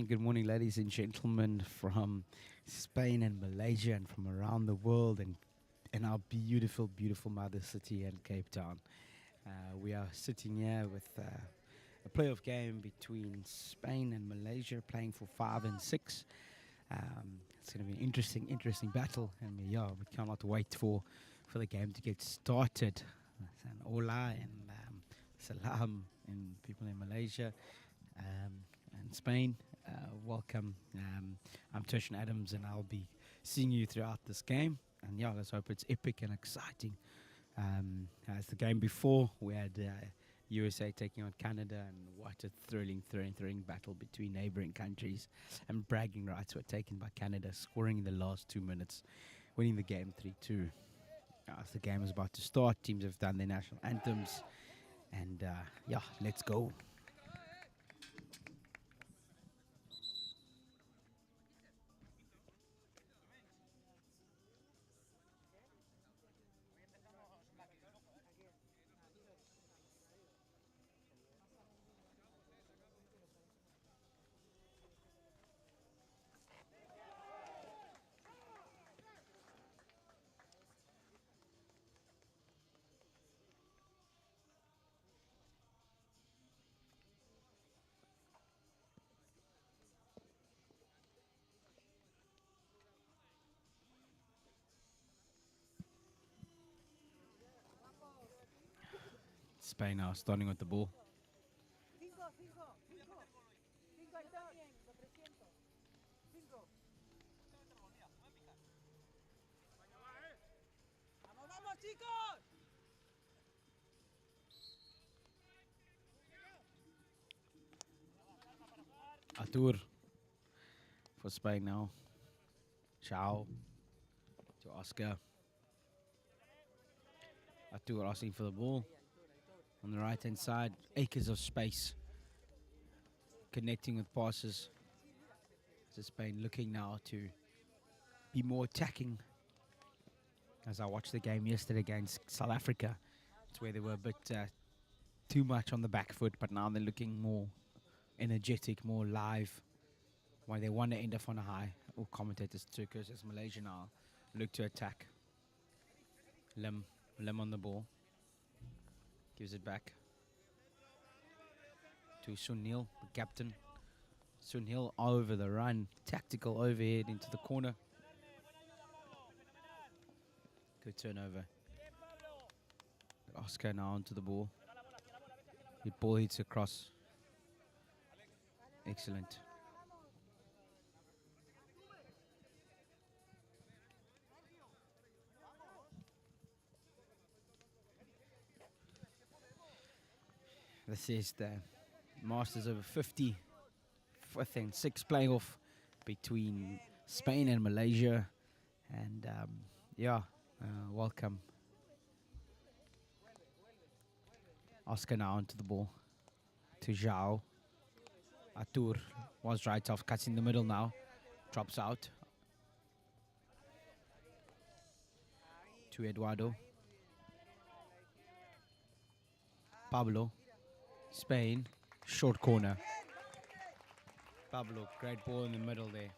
good morning, ladies and gentlemen from Spain and Malaysia and from around the world and our beautiful, beautiful mother city in Cape Town. We are sitting here with a playoff game between Spain and Malaysia, playing for 5 and 6. It's going to be an interesting battle, and we cannot wait for the game to get started. And hola and salam in people in Malaysia and Spain. Welcome. I'm Tertian Adams, and I'll be seeing you throughout this game. And let's hope it's epic and exciting. As the game before, we had USA taking on Canada, and what a thrilling battle between neighboring countries. And bragging rights were taken by Canada, scoring in the last 2 minutes, winning the game 3-2. As the game is about to start, teams have done their national anthems, and let's go. Spain now starting with the ball. Artur for Spain now. Ciao to Oscar. Artur asking for the ball. On the right hand side, acres of space. Connecting with passes. So Spain looking now to be more attacking. As I watched the game yesterday against South Africa, it's where they were a bit too much on the back foot, but now they're looking more energetic, more live. Why they want to end up on a high. All commentators took us as Malaysia now look to attack. Lim on the ball. Gives it back to Sunil, the captain. Sunil over the run. Tactical overhead into the corner. Good turnover. Oscar now onto the ball. The ball hits across. Excellent. This is the Masters over 50, 5th and 6th playoff between Spain and Malaysia. And welcome. Oscar now onto the ball to João. Artur was right off, cuts in the middle now. Drops out to Eduardo. Pablo. Spain, short corner. Pablo, great ball in the middle there.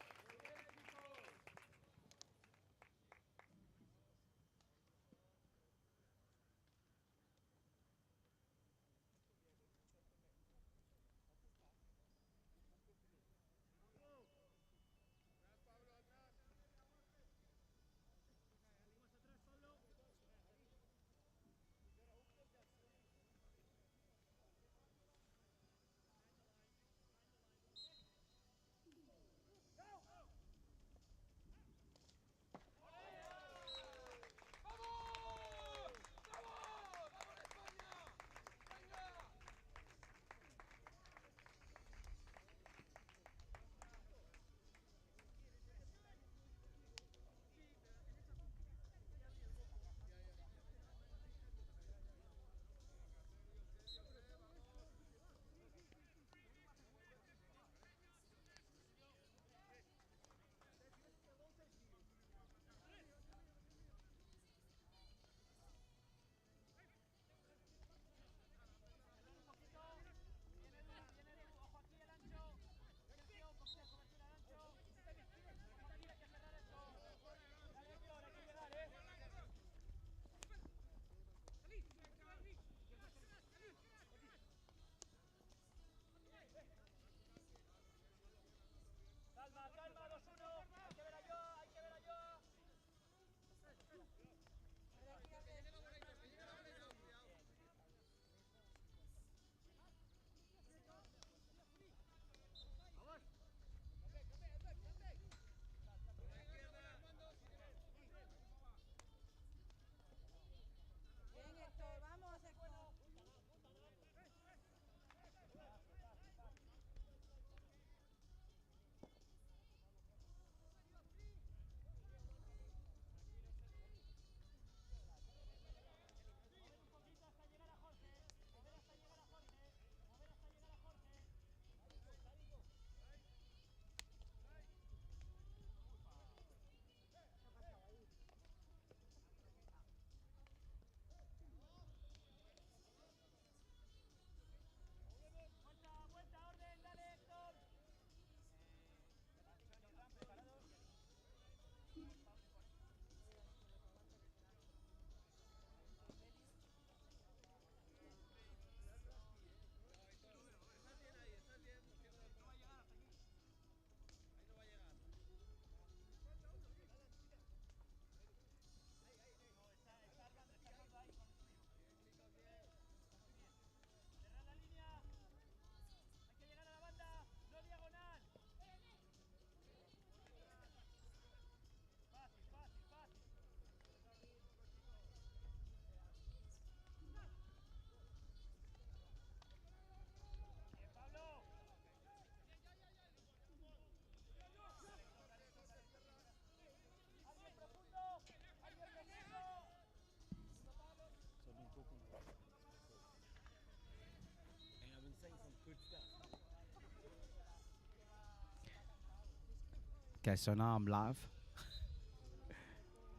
Okay, so now I'm live.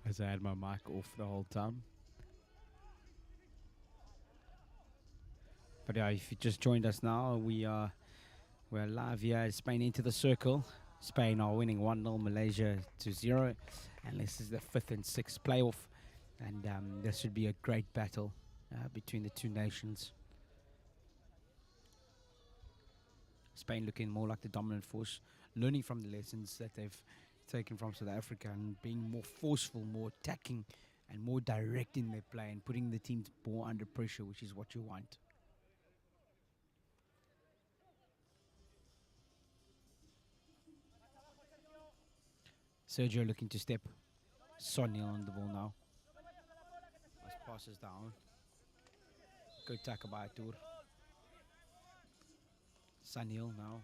As I had my mic off the whole time. But yeah, if you just joined us now, we're live here at Spain into the circle. Spain are winning 1-0, Malaysia 2-0. And this is the 5th and 6th playoff. And this should be a great battle between the two nations. Spain looking more like the dominant force, learning from the lessons that they've taken from South Africa and being more forceful, more attacking, and more direct in their play and putting the teams more under pressure, which is what you want. Sergio looking to step. Sonia on the ball now. As passes down. Good tackle by Tour. Sanil now.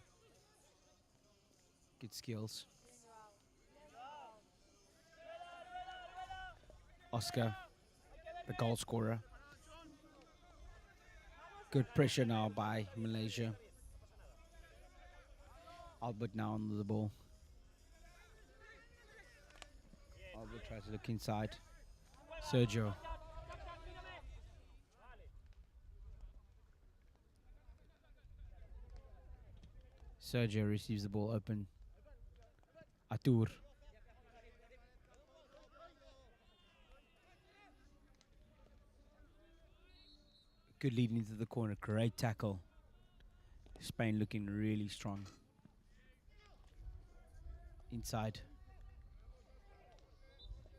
Good skills. Oscar, the goal scorer. Good pressure now by Malaysia. Albert now under the ball. Albert tries to look inside. Sergio. Sergio receives the ball open. Atur. Good lead into the corner. Great tackle. Spain looking really strong. Inside.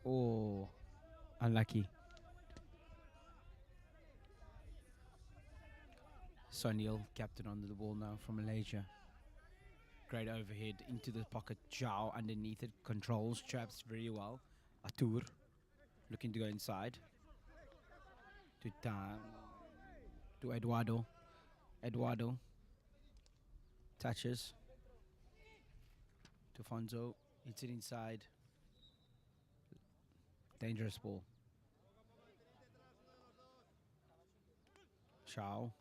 Oh, unlucky. Sonil, captain under the ball now from Malaysia. Great overhead into the pocket. Zhao underneath it. Controls, traps very well. Atur looking to go inside. To Eduardo. Eduardo touches. To Fonzo. Hits it inside. Dangerous ball. Zhao.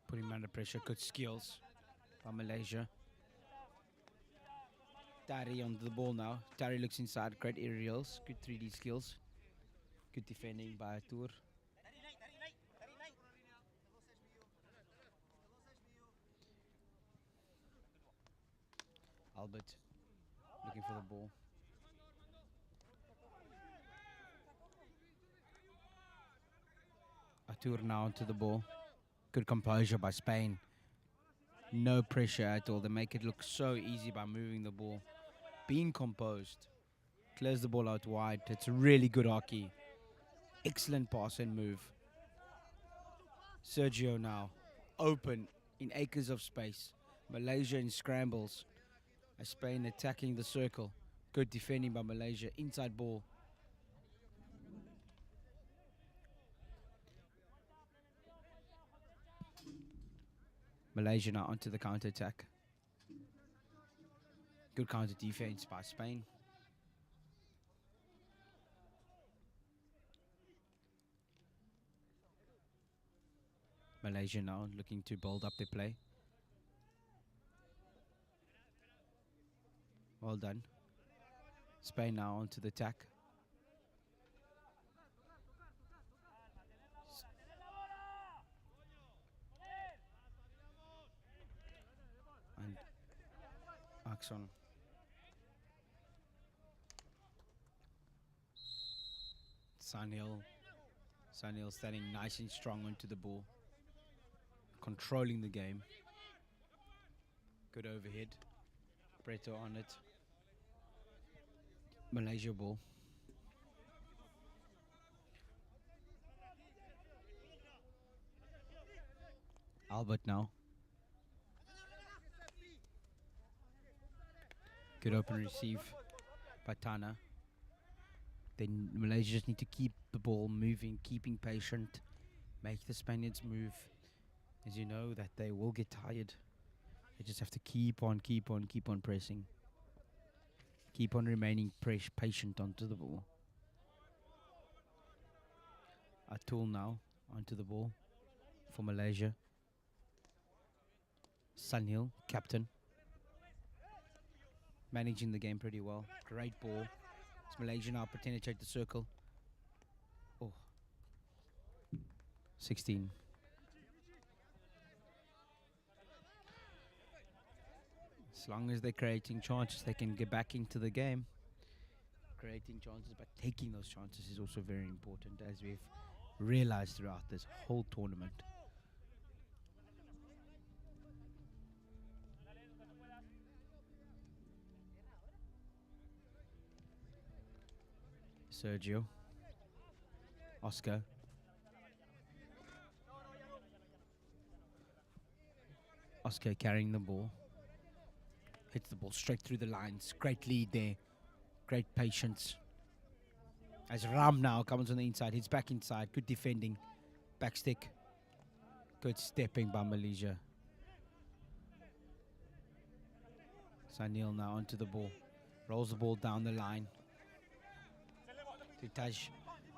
Putting him under pressure. Good skills by Malaysia. Tari on the ball now. Tari looks inside. Great aerials. Good 3D skills. Good defending by Tour. Albert looking for the ball. Atur now onto the ball. Good composure by Spain. No pressure at all. They make it look so easy by moving the ball. Being composed. Clears the ball out wide. It's a really good hockey. Excellent pass and move. Sergio now. Open in acres of space. Malaysia in scrambles. As Spain attacking the circle. Good defending by Malaysia. Inside ball. Malaysia now onto the counter attack. Good counter defense by Spain. Malaysia now looking to build up their play. Well done. Spain now onto the attack. And Axon. Sanil standing nice and strong onto the ball. Controlling the game. Good overhead. Preto on it. Malaysia ball. Albert now. Good open receive by Tana. Then Malaysia just need to keep the ball moving, keeping patient, make the Spaniards move. As you know that they will get tired. They just have to keep on pressing. Keep on remaining patient onto the ball. Atul now onto the ball for Malaysia. Sunil, captain. managing the game pretty well. Great ball. It's Malaysia now penetrate the circle. Oh, 16. As long as they're creating chances, they can get back into the game. Creating chances, but taking those chances is also very important, as we've realized throughout this whole tournament. Sergio. Oscar. Oscar carrying the ball. Hits the ball straight through the lines. Great lead there. Great patience. As Ram now comes on the inside. Hits back inside. Good defending. Back stick. Good stepping by Malaysia. Sanil now onto the ball. Rolls the ball down the line. To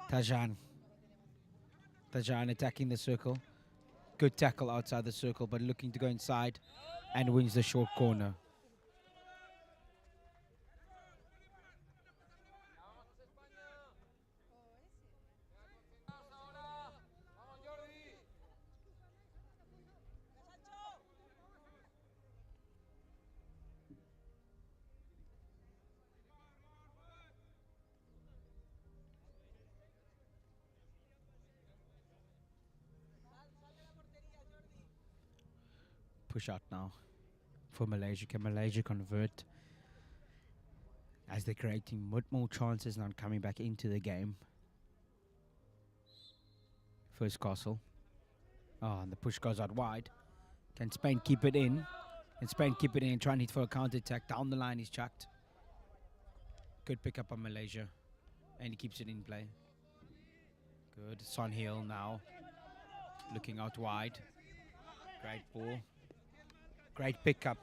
Tajan. Tajan attacking the circle. Good tackle outside the circle, but looking to go inside and wins the short corner. Push out now for Malaysia. Can Malaysia convert as they're creating more chances now coming back into the game? First Castle. Oh, and the push goes out wide. Can Spain keep it in? Can Spain keep it in and try and hit for a counter attack? Down the line, he's chucked. Good pick up on Malaysia. And he keeps it in play. Good. Son Hill now. Looking out wide. Great ball. Great pickup.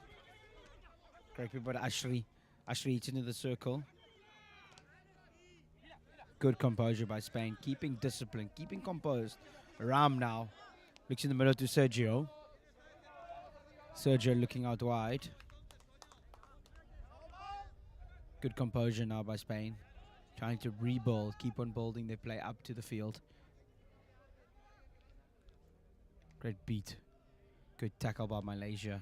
Great pickup by Ashri. Ashri hits into the circle. Good composure by Spain. Keeping discipline. Keeping composed. Ram now. Looks in the middle to Sergio. Sergio looking out wide. Good composure now by Spain. Trying to rebuild. Keep on building their play up to the field. Great beat. Good tackle by Malaysia.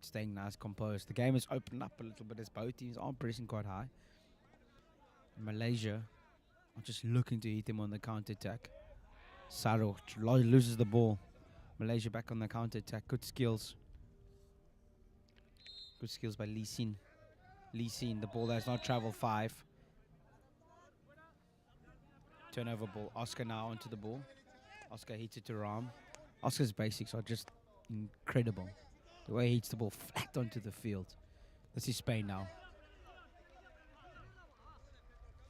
Staying nice, composed. The game has opened up a little bit as both teams are pressing quite high. Malaysia are just looking to hit him on the counter attack. Saro loses the ball. Malaysia back on the counter attack. Good skills. Good skills by Lee Sin. Lee Sin, the ball that has not traveled 5. Turnover ball. Oscar now onto the ball. Oscar hits it to Ram. Oscar's basics are just incredible. The way he hits the ball flat onto the field. This is Spain now.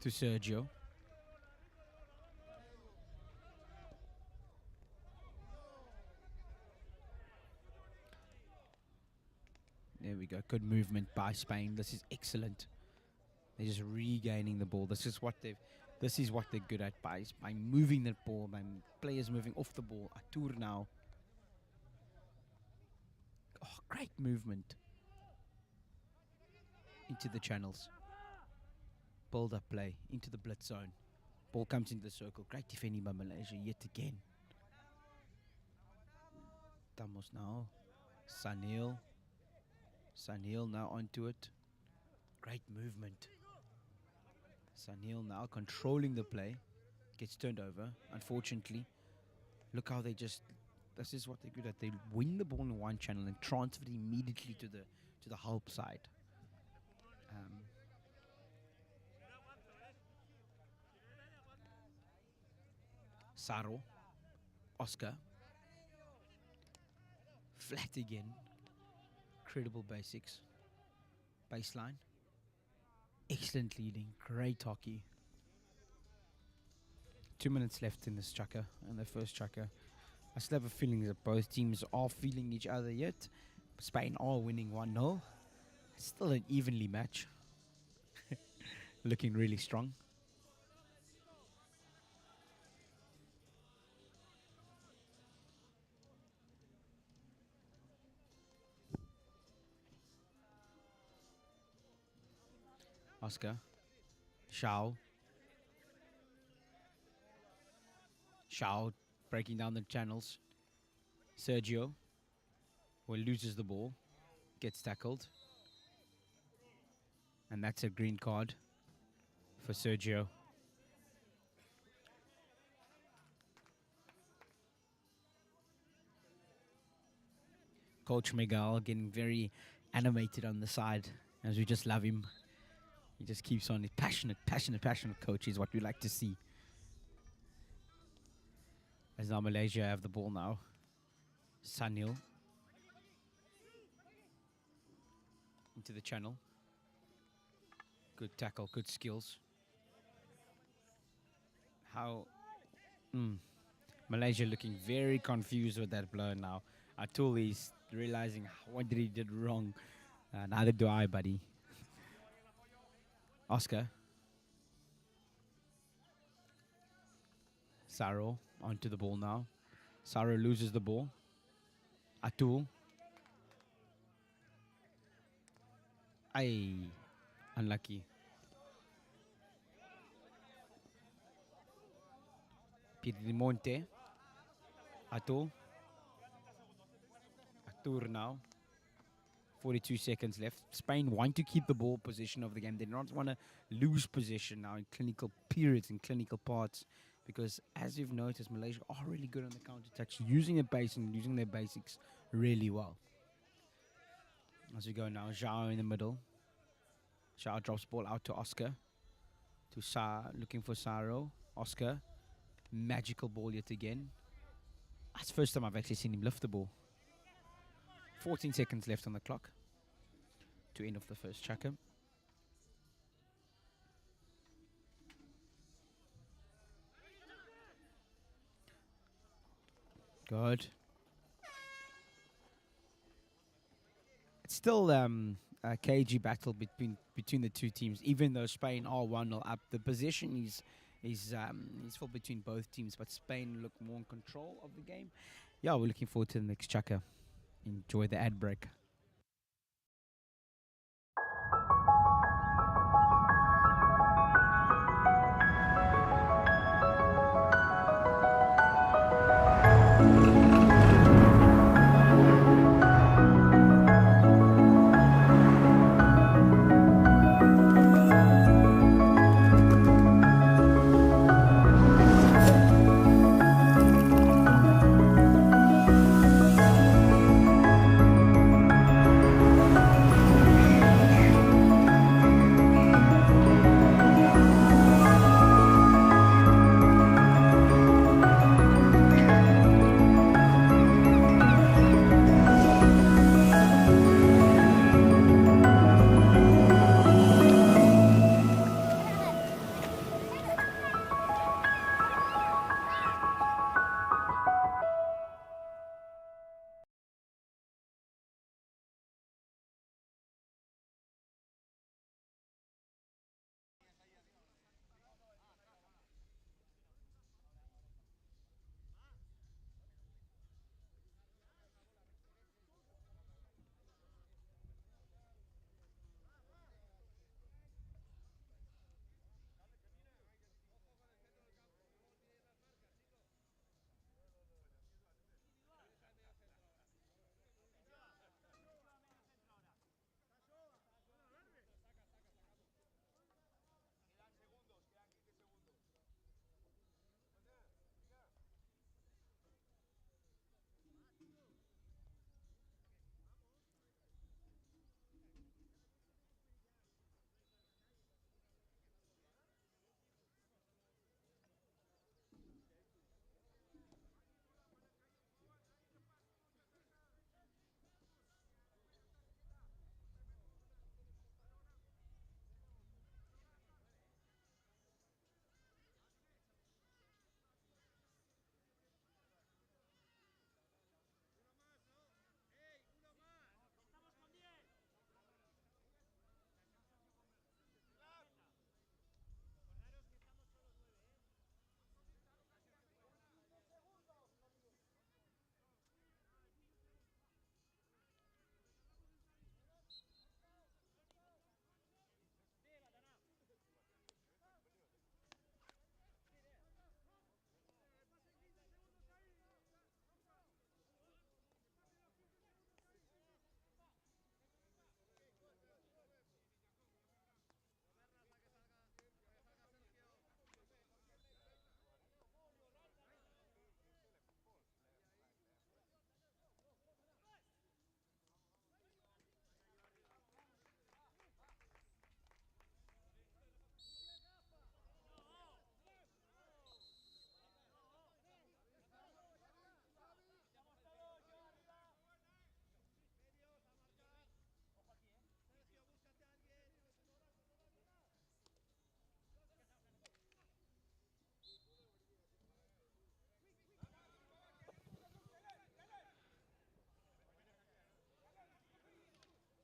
To Sergio. There we go. Good movement by Spain. This is excellent. They're just regaining the ball. This is what they're good at by moving the ball, by players moving off the ball. Atur now. Oh, great movement into the channels. Build up play into the blitz zone. Ball comes into the circle. Great defending by Malaysia yet again. Damos now. Sanil. Sanil now onto it. Great movement. Sanil now controlling the play. Gets turned over, unfortunately. Look how they just... This is what they're good at. They win the ball in one channel and transfer it immediately to the help side. Saro. Oscar. Flat again. Incredible basics. Baseline. Excellent leading. Great hockey. 2 minutes left in this tracker, and the first tracker. I still have a feeling that both teams are feeling each other yet. Spain are winning 1-0. It's still an evenly match. Looking really strong. Oscar. Shao. Shao breaking down the channels. Sergio, who loses the ball, gets tackled. And that's a green card for Sergio. Coach Miguel getting very animated on the side, as we just love him. He just keeps on. Passionate coach is what we like to see. As now Malaysia have the ball now. Sanil. Into the channel. Good tackle, good skills. How... Malaysia looking very confused with that blow now. Atul is realizing what did he did wrong. Neither do I, buddy. Oscar. Saro onto the ball now. Saro loses the ball. Atul. Unlucky. Piedemonte. Atul. Atur now. 42 seconds left. Spain want to keep the ball position of the game. They don't want to lose position now in clinical periods, in clinical parts. Because as you've noticed, Malaysia are really good on the counter-touch, using their base and using their basics really well. As we go now, Zhao in the middle. Zhao drops ball out to Oscar. To looking for Saro. Oscar. Magical ball yet again. That's the first time I've actually seen him lift the ball. 14 seconds left on the clock to end off the first checker. Good. It's still a cagey battle between the two teams. Even though Spain are 1-0 up, the position is full between both teams. But Spain look more in control of the game. Yeah, we're looking forward to the next checker. Enjoy the ad break.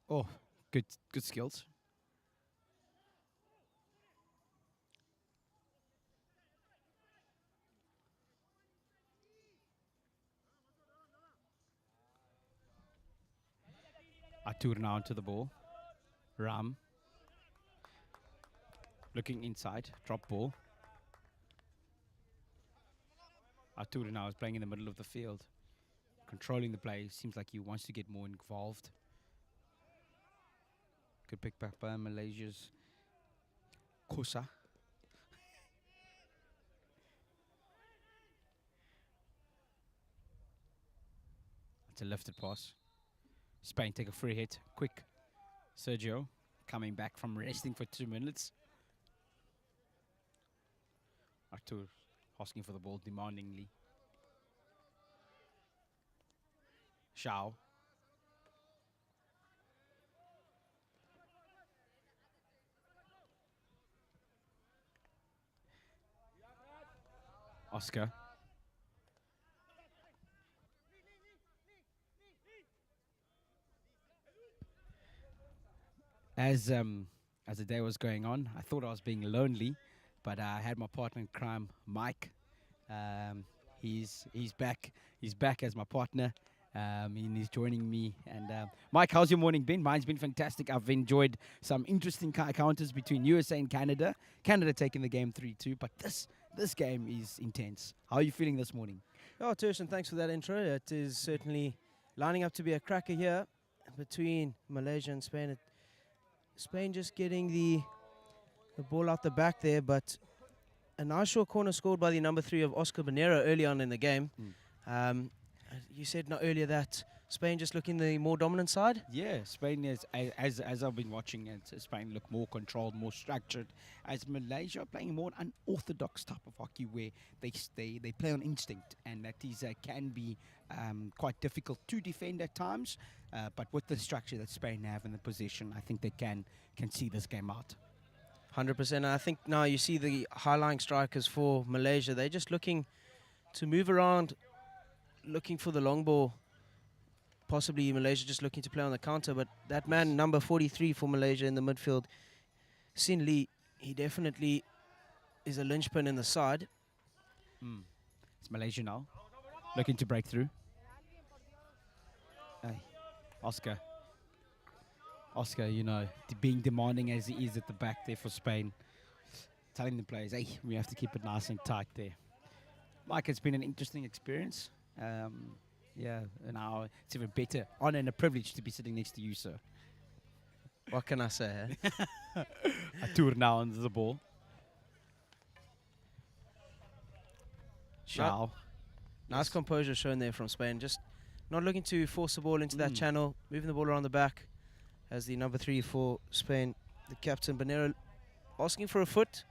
Oh, good skills. Atur now into the ball. Ram looking inside. Drop ball. Atur now is playing in the middle of the field. Controlling the play. Seems like he wants to get more involved. Good pick back by Malaysia's Kosa. It's a lifted pass. Spain take a free hit. Quick. Sergio coming back from resting for 2 minutes. Artur asking for the ball demandingly. Xiao. Oscar. As the day was going on, I thought I was being lonely, but I had my partner in crime, Mike. He's back. He's back as my partner. And he's joining me. And Mike, how's your morning been? Mine's been fantastic. I've enjoyed some interesting counters between USA and Canada. Canada taking the game 3-2, but this game is intense. How are you feeling this morning? Oh, Tertian, thanks for that intro. It is certainly lining up to be a cracker here between Malaysia and Spain. Spain just getting the ball out the back there, but a nice short corner scored by the number 3 of Oscar Bonero early on in the game. You said earlier that Spain just looking the more dominant side? Yeah, Spain is, as I've been watching it, Spain look more controlled, more structured. As Malaysia are playing more unorthodox type of hockey where they play on instinct, and that is can be quite difficult to defend at times. But with the structure that Spain have in the position, I think they can see this game out. 100%. I think now you see the high-lying strikers for Malaysia. They're just looking to move around, looking for the long ball. Possibly Malaysia just looking to play on the counter, but that man, number 43 for Malaysia in the midfield, Sin Lee, he definitely is a linchpin in the side. It's Malaysia now, looking to break through. Hey, Oscar, being demanding as he is at the back there for Spain, telling the players, hey, we have to keep it nice and tight there. Mike, it's been an interesting experience. Yeah, now it's even better honor and a privilege to be sitting next to you, sir. What can I say? Atur now under the ball. Xiao. Nice composure shown there from Spain. Just not looking to force the ball into that channel, moving the ball around the back as the number 3 for Spain, the captain Bonero, asking for a foot.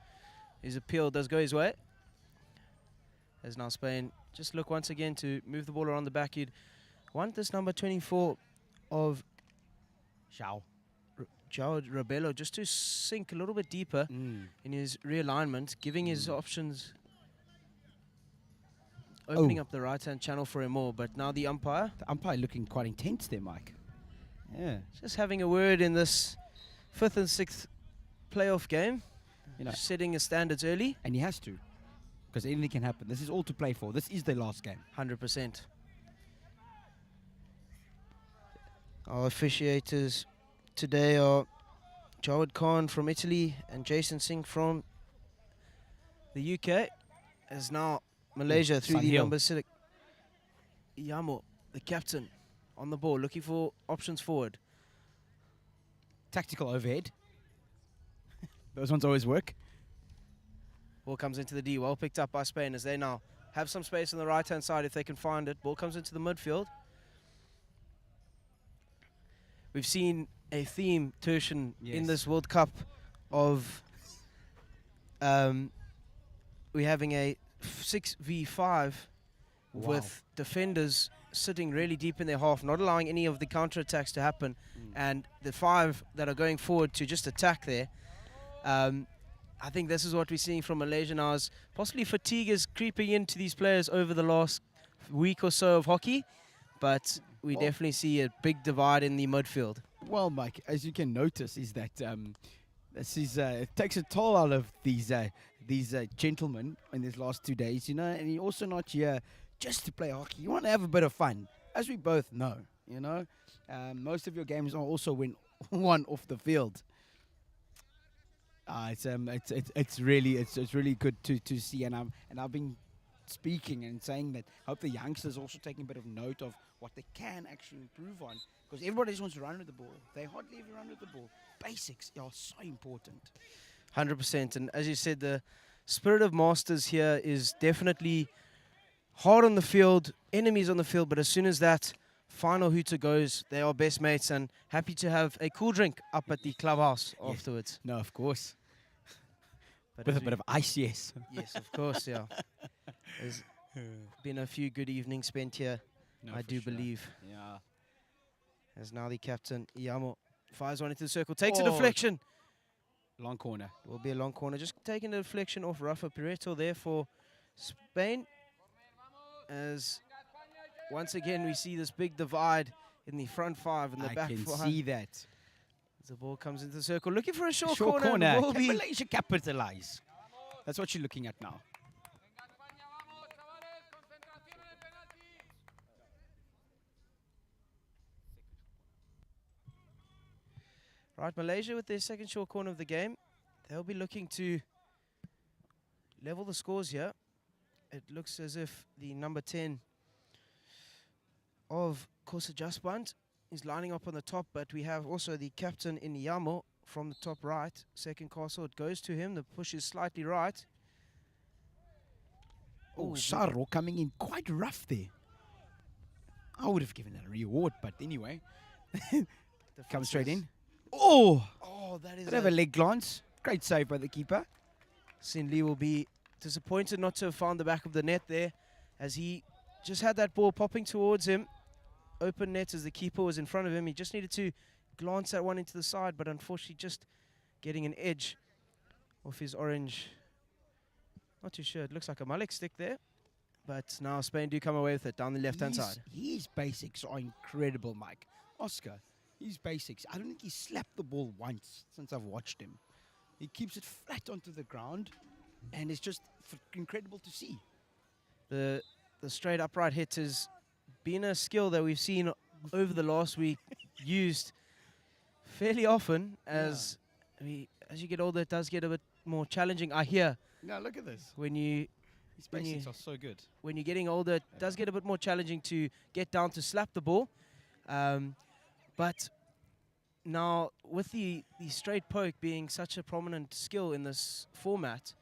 His appeal does go his way. As now Spain just look once again to move the ball around the back. You'd want this number 24 of João Rebelo just to sink a little bit deeper in his realignment, giving his options, opening up the right-hand channel for him more. But now the umpire Looking quite intense there, Mike. Yeah. Just having a word in this 5th and 6th playoff game. Setting his standards early. And he has to, because anything can happen. This is all to play for. This is their last game. 100%. Our officiators today are Jawad Khan from Italy and Jason Singh from the UK. As now Malaysia through the number 6. Yamo, the captain, on the ball, looking for options forward. Tactical overhead. Those ones always work. Ball comes into the D, well picked up by Spain as they now have some space on the right-hand side if they can find it. Ball comes into the midfield. We've seen a theme, Tertian, in this World Cup of we're having a 6v5 with defenders sitting really deep in their half, not allowing any of the counter-attacks to happen, and the 5 that are going forward to just attack there. I think this is what we're seeing from Malaysia now, is possibly fatigue is creeping into these players over the last week or so of hockey, but we definitely see a big divide in the midfield. Well, Mike, as you can notice, is that this is it takes a toll out of these gentlemen in these last 2 days, you know, and you're also not here just to play hockey. You want to have a bit of fun, as we both know, you know. Most of your games are also won off the field. It's really good to see, and I've been speaking and saying that I hope the youngsters also taking a bit of note of what they can actually improve on, because everybody just wants to run with the ball. They hardly ever run with the ball. Basics are so important. 100%. And as you said, the spirit of Masters here is definitely hard on the field, enemies on the field, but as soon as that final hooter goes, they are best mates and happy to have a cool drink up at the clubhouse afterwards. No, of course. But With a bit of ice, yes. Yes, of course, yeah. There's been a few good evenings spent here, No, I for do sure. believe. Yeah. As now the captain, Iyamo, fires one into the circle, takes a Oh. deflection. Long corner. Will be a long corner. Just taking a deflection off Rafa Pireto there for Spain. As once again we see this big divide in the front five and the I back can five. see that. As the ball comes into the circle, looking for a short, Short corner. and corner. will Can be Malaysia capitalize? That's what you're looking at now. right. Malaysia with their second short corner of the game. They'll be looking to level the scores here. It looks as if the number 10 of Kosa Jasband is lining up on the top, but we have also the captain in Yamo from the top right. Second castle, it goes to him. The push is slightly right. Oh, Ooh, Saro coming in quite rough there. I would have given that a reward, but anyway. Come straight in. Oh! Oh, that is Bit of a leg glance. Great save by the keeper. Sin Lee will be disappointed not to have found the back of the net there, as he just had that ball popping towards him. Open net as the keeper was in front of him. He just needed to glance that one into the side, but unfortunately just getting an edge off his orange. Not too sure. It looks like a Malik stick there. But now Spain do come away with it down the left-hand side. His basics are incredible, Mike. Oscar, his basics. I don't think he slapped the ball once since I've watched him. He keeps it flat onto the ground, and it's just incredible to see. The straight upright hit has been a skill that we've seen over the last week used fairly often. As as you get older, it does get a bit more challenging. I hear. Now look at this. When you His basics are so good. when you're getting older, it does get a bit more challenging to get down to slap the ball. But now with the straight poke being such a prominent skill in this format,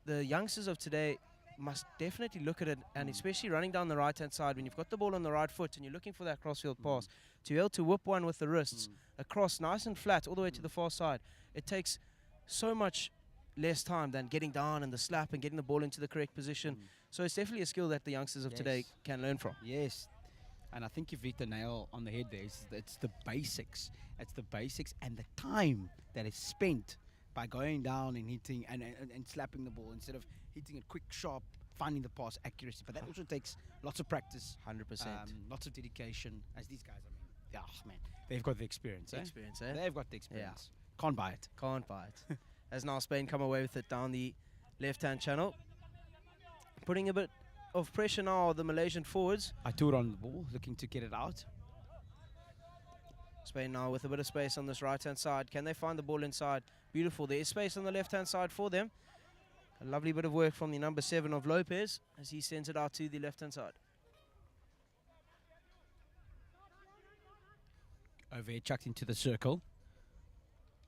the youngsters of today must definitely look at it, and especially running down the right-hand side when you've got the ball on the right foot and you're looking for that crossfield pass, to be able to whip one with the wrists across nice and flat all the way to the far side. It takes so much less time than getting down and the slap and getting the ball into the correct position. So it's definitely a skill that the youngsters of today can learn from. Yes. And I think you've hit the nail on the head there. It's the basics. It's the basics and the time that is spent by going down and hitting and slapping the ball instead of hitting it quick, sharp, finding the pass accuracy. But that also takes lots of practice. 100%. Lots of dedication. As these guys, I mean, man, they've got the experience. Experience, eh? They've got the experience. Can't buy it. Can't buy it. As now Spain come away with it down the left-hand channel. Putting a bit of pressure now on the Malaysian forwards. Aitur on the ball, looking to get it out. Spain now with a bit of space on this right-hand side. Can they find the ball inside? Beautiful. There is space on the left-hand side for them. A lovely bit of work from the number 7 of Lopez as he sends it out to the left-hand side. Over here, chucked into the circle.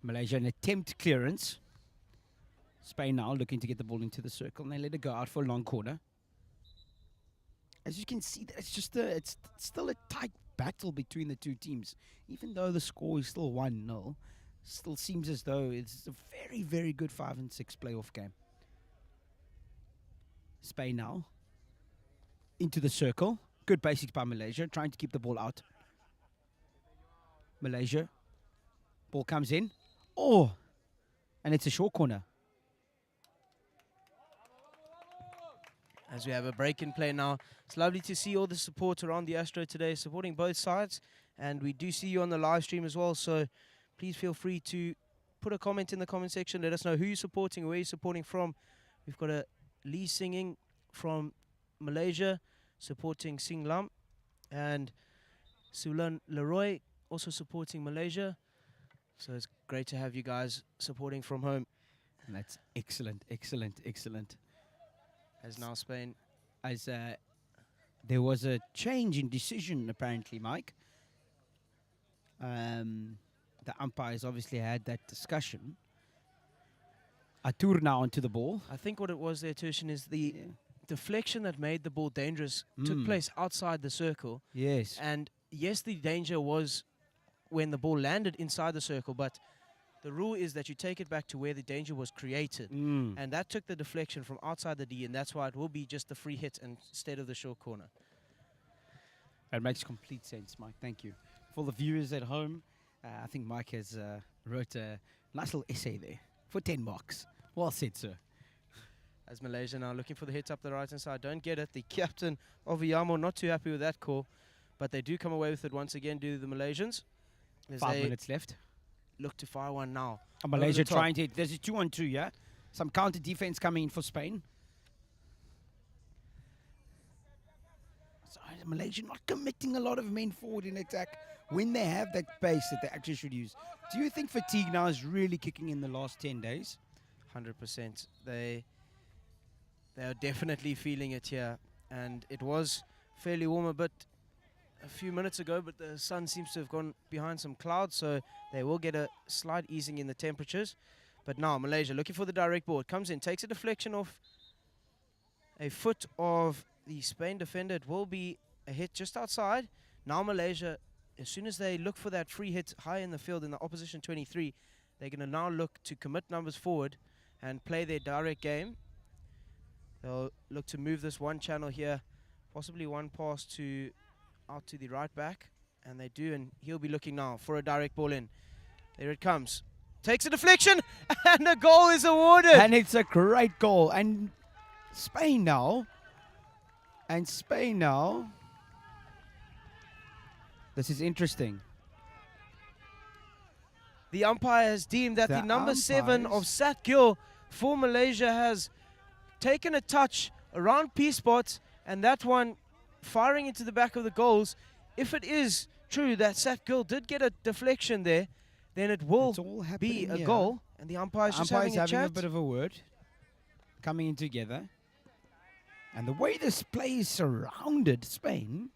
Malaysia an attempt clearance. Spain now looking to get the ball into the circle, and they let it go out for a long corner. As you can see, it's still a tight battle between the two teams. Even though the score is still 1-0, still seems as though it's a very, very good 5 and 6 playoff game. Spain now into the circle. Good basics by Malaysia, trying to keep the ball out. Malaysia. Ball comes in. Oh! And it's a short corner. As we have a break in play now. It's lovely to see all the support around the Astro today, supporting both sides. And we do see you on the live stream as well, so please feel free to put a comment in the comment section. Let us know who you're supporting, where you're supporting from. We've got a Lee singing from Malaysia, supporting Sing Lam, and Sulan Leroy also supporting Malaysia. So it's great to have you guys supporting from home. And that's excellent, excellent, excellent. As now Spain. As there was a change in decision, apparently, Mike. The umpires obviously had that discussion. Atur now onto the ball. I think what it was there, Tushin, is the deflection that made the ball dangerous took place outside the circle. Yes. And yes, the danger was when the ball landed inside the circle, but the rule is that you take it back to where the danger was created. And that took the deflection from outside the D, and that's why it will be just the free hit instead of the short corner. That makes complete sense, Mike. Thank you. For the viewers at home, I think Mike has wrote a nice little essay there for 10 marks. Well said, sir. As Malaysia now looking for the hit up the right-hand side. Don't get it. The captain of Iyamo not too happy with that call, but they do come away with it once again, do the Malaysians. There's 5 minutes left. Look to fire one now. Malaysia trying to hit. There's a 2-on-2, yeah? Some counter defense coming in for Spain. So Malaysia not committing a lot of men forward in attack when they have that pace that they actually should use. Do you think fatigue now is really kicking in the last 10 days? 100%. They are definitely feeling it here. And it was fairly warm a bit a few minutes ago, but the sun seems to have gone behind some clouds, so they will get a slight easing in the temperatures. But now Malaysia looking for the direct ball. It comes in, takes a deflection off a foot of the Spain defender. It will be a hit just outside. Now Malaysia, as soon as they look for that free hit high in the field in the opposition 23, they're going to now look to commit numbers forward and play their direct game. They'll look to move this one channel here, possibly one pass to out to the right back, and they do, and he'll be looking now for a direct ball in. There it comes. Takes a deflection, and a goal is awarded. And it's a great goal. And Spain now. This is interesting. The umpire has deemed that the number 7 of Sat Gill for Malaysia has taken a touch around P-spot, and that one firing into the back of the goals. If it is true that Sat Gill did get a deflection there, then it will be a goal, and the umpire's just having a bit of a word, coming in together. And the way this play is surrounded Spain,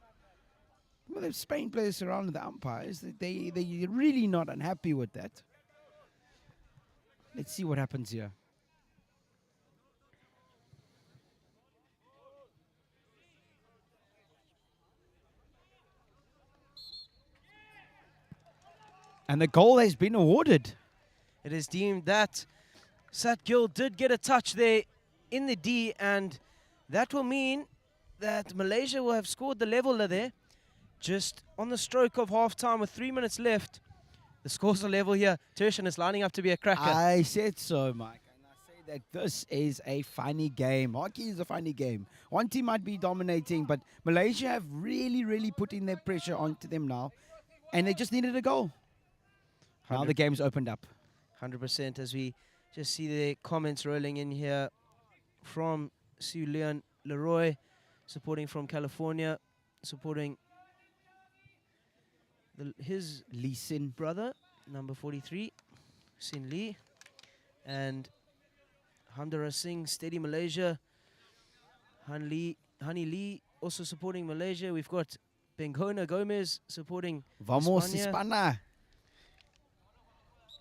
well, the Spain players surrounded the umpires, they're really not unhappy with that. Let's see what happens here. And the goal has been awarded. It is deemed that Sat Gill did get a touch there in the D, and that will mean that Malaysia will have scored the leveler there just on the stroke of half-time with 3 minutes left. The scores are level here. Tertian is lining up to be a cracker. I said so, Mike. And I say that this is a funny game. Hockey is a funny game. One team might be dominating, but Malaysia have really, really put in their pressure onto them now. And they just needed a goal. Now the game's opened up. 100%, as we just see the comments rolling in here from Sulan Leroy, supporting from California, supporting his Lee Sin brother, number 43, Sin Lee, and Handara Singh, Steady Malaysia, Hani Lee also supporting Malaysia. We've got Bengona Gomez supporting Vamos España. Hispana.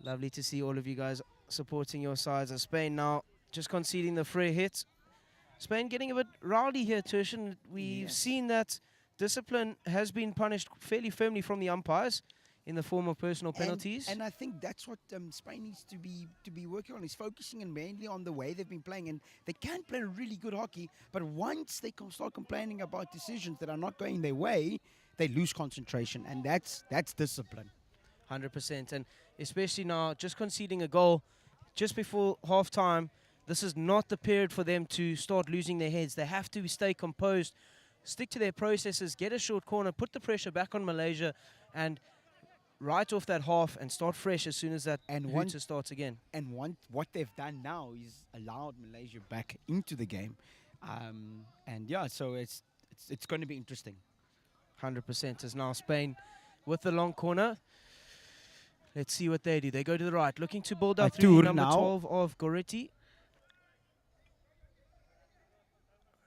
Lovely to see all of you guys supporting your sides. And Spain now just conceding the free hit. Spain getting a bit rowdy here, Tertian. We've seen that discipline has been punished fairly firmly from the umpires in the form of personal penalties. And I think that's what Spain needs to be working on, is focusing and mainly on the way they've been playing. And they can play really good hockey, but once they start complaining about decisions that are not going their way, they lose concentration, and that's discipline. 100%, and especially now just conceding a goal just before half-time. This is not the period for them to start losing their heads. They have to stay composed, stick to their processes, get a short corner, put the pressure back on Malaysia, and right off that half and start fresh as soon as that And hooter starts again. And what they've done now is allowed Malaysia back into the game, and yeah, so it's going to be interesting. 100% is now Spain with the long corner. Let's see what they do. They go to the right, looking to build up through Tour number now. 12 of Goretti.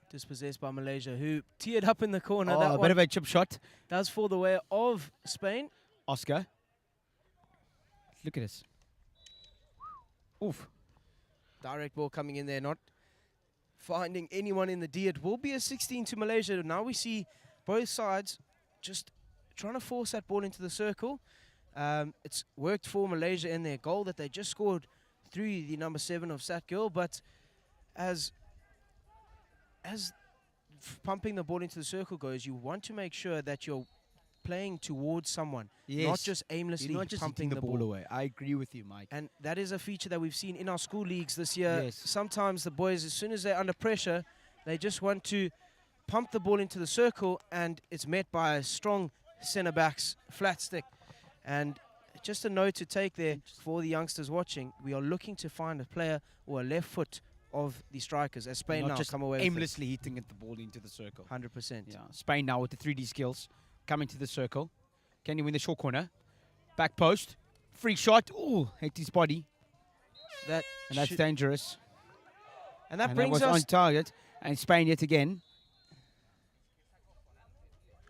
Dispossessed by Malaysia, who teared up in the corner. Oh, That a bit one of a chip shot. does fall the way of Spain. Oscar. Look at this. Oof. Direct ball coming in there, not finding anyone in the D. It will be a 16 to Malaysia. Now we see both sides just trying to force that ball into the circle. It's worked for Malaysia in their goal that they just scored through the number 7 of Satgirl, but as pumping the ball into the circle goes, you want to make sure that you're playing towards someone, not just aimlessly You're not just pumping hitting the ball away. I agree with you, Mike. And that is a feature that we've seen in our school leagues this year. Yes. Sometimes the boys, as soon as they're under pressure, they just want to pump the ball into the circle, and it's met by a strong centre-back's flat stick. And just a note to take there for the youngsters watching, we are looking to find a player or a left foot of the strikers, as Spain Not now just come away aimlessly hitting the ball into the circle. 100%. Yeah, Spain now with the 3D skills coming to the circle. Can you win the short corner? Back post, free shot. Ooh, hit his body, and that's dangerous. And that And brings that was us. on target. And Spain yet again.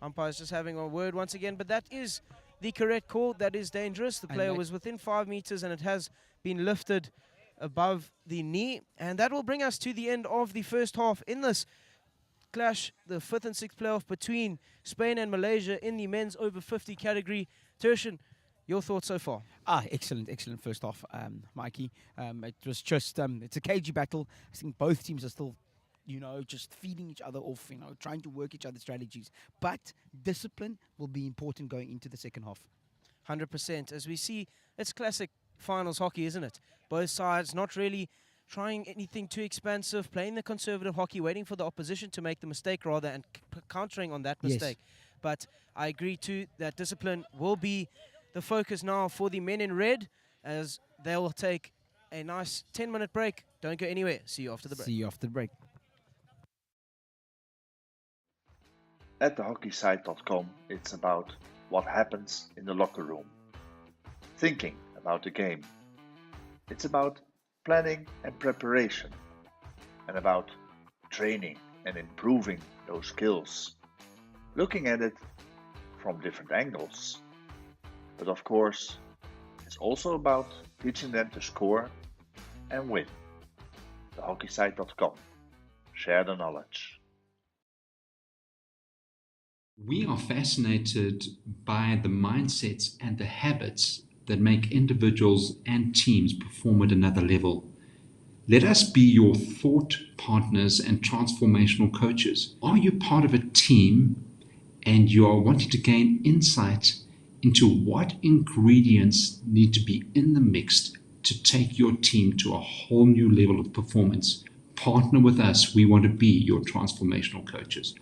Umpire's just having a word once again, but that is the correct call. That is dangerous. The And player that- was within 5 meters, and it has been lifted above the knee. And that will bring us to the end of the first half in this clash, the 5th and 6th playoff between Spain and Malaysia in the men's over 50 category. Tershan, your thoughts so far? Excellent first half, Mikey. It was just, it's a cagey battle. I think both teams are still, just feeding each other off, trying to work each other's strategies. But discipline will be important going into the second half. 100%. As we see, it's classic finals hockey, isn't it? Both sides not really trying anything too expansive, playing the conservative hockey, waiting for the opposition to make the mistake rather, and countering on that mistake. But I agree too that discipline will be the focus now for the men in red, as they will take a nice 10-minute break. Don't go anywhere. See you after the break. See you after the break. At thehockeysite.com, it's about what happens in the locker room, thinking about the game. It's about planning and preparation, and about training and improving those skills, looking at it from different angles. But of course, it's also about teaching them to score and win. thehockeysite.com. Share the knowledge. We are fascinated by the mindsets and the habits that make individuals and teams perform at another level. Let us be your thought partners and transformational coaches. Are you part of a team and you are wanting to gain insight into what ingredients need to be in the mix to take your team to a whole new level of performance? Partner with us. We want to be your transformational coaches.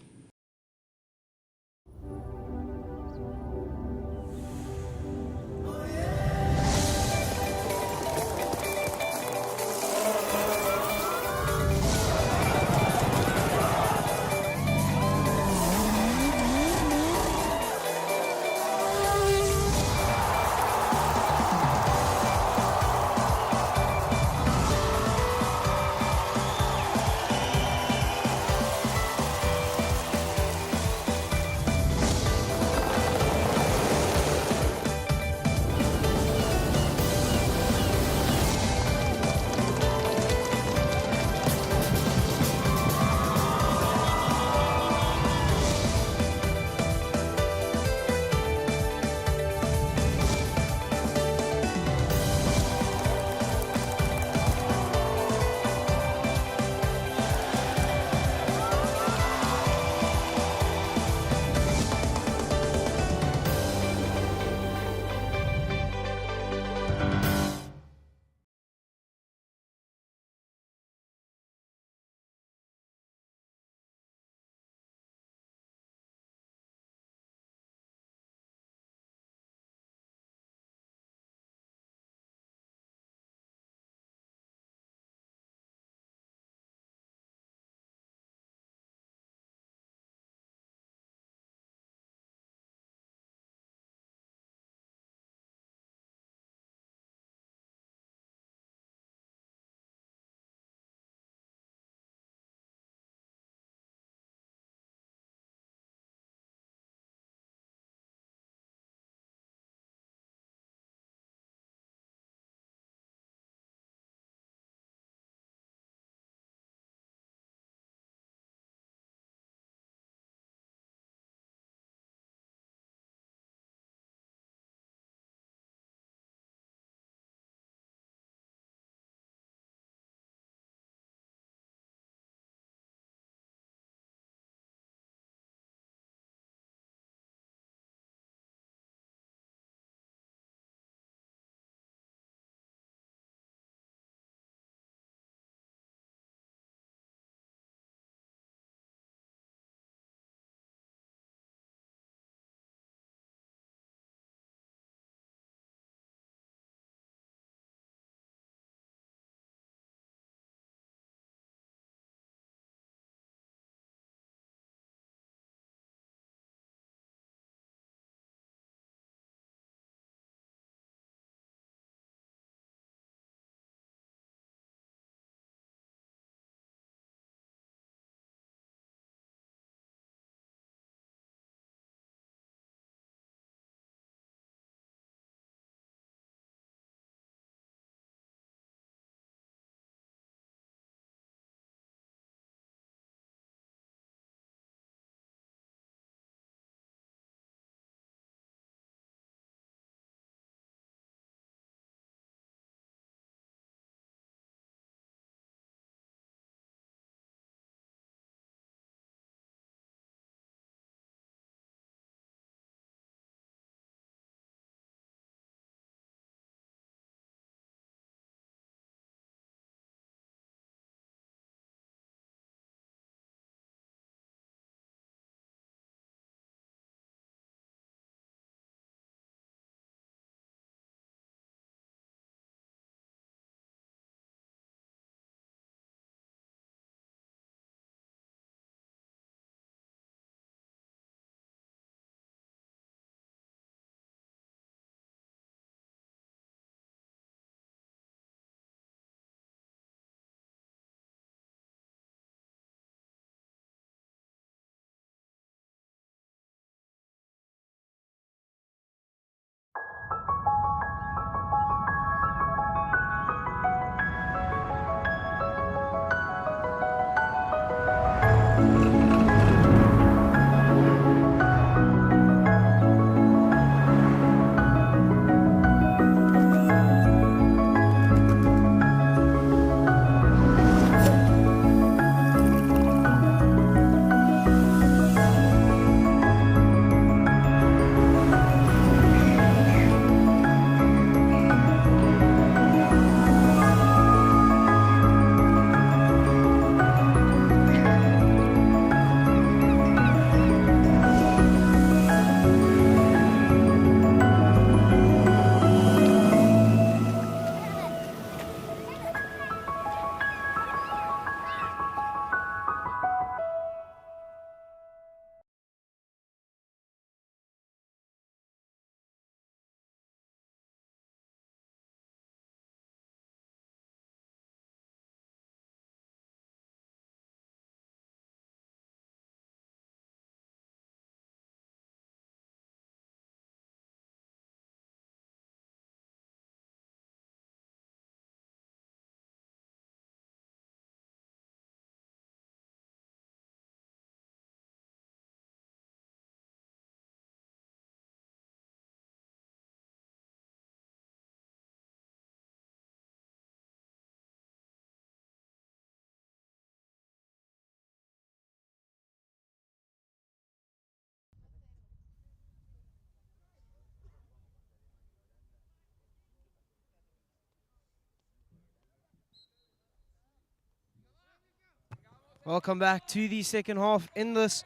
Welcome back to the second half in this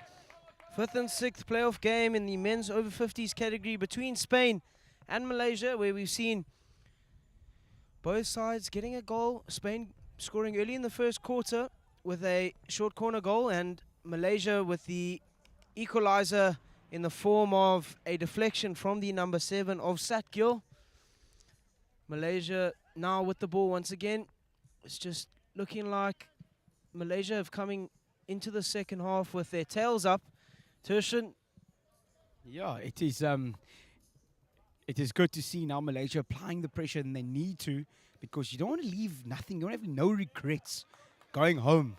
5th and 6th playoff game in the men's over 50s category between Spain and Malaysia, where we've seen both sides getting a goal. Spain scoring early in the first quarter with a short corner goal, and Malaysia with the equalizer in the form of a deflection from the number 7 of Satgil. Malaysia now with the ball once again. It's just looking like Malaysia have coming into the second half with their tails up. Tershin. Yeah, it is good to see now Malaysia applying the pressure, and they need to, because you don't want to leave nothing. You don't have no regrets going home.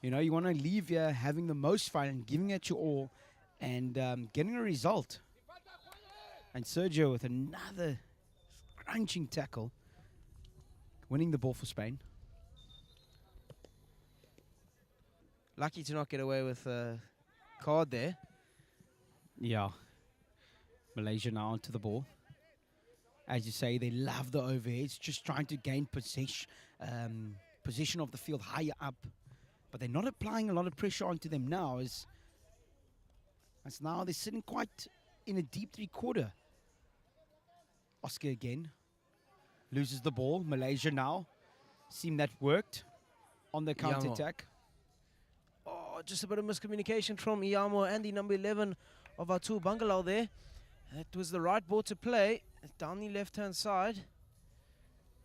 You know, you want to leave here having the most fun and giving it your all and getting a result. And Sergio with another crunching tackle, winning the ball for Spain. Lucky to not get away with a card there. Yeah. Malaysia now onto the ball. As you say, they love the overheads, just trying to gain position of the field higher up. But they're not applying a lot of pressure onto them now, as now they're sitting quite in a deep three-quarter. Oscar again loses the ball. Malaysia now seem that worked on the counter-attack. Oh, just a bit of miscommunication from Iyamo and the number 11 of Atul Bungalow there. That was the right ball to play down the left-hand side.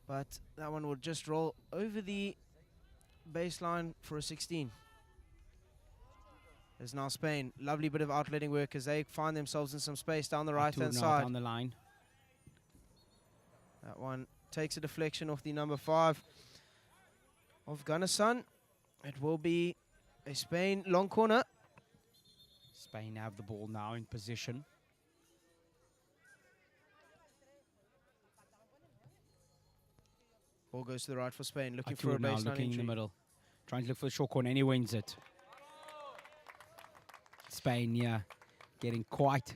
But that one would just roll over the baseline for a 16. There's now Spain. Lovely bit of outletting work as they find themselves in some space down the right-hand side. Down the line. That one takes a deflection off the number 5 of Gunnarsson. It will be a Spain long corner. Spain have the ball now in position. Ball goes to the right for Spain, looking Arturo for a now baseline looking entry. in the middle, trying to look for the short corner, and he wins it. Spain, yeah, getting quite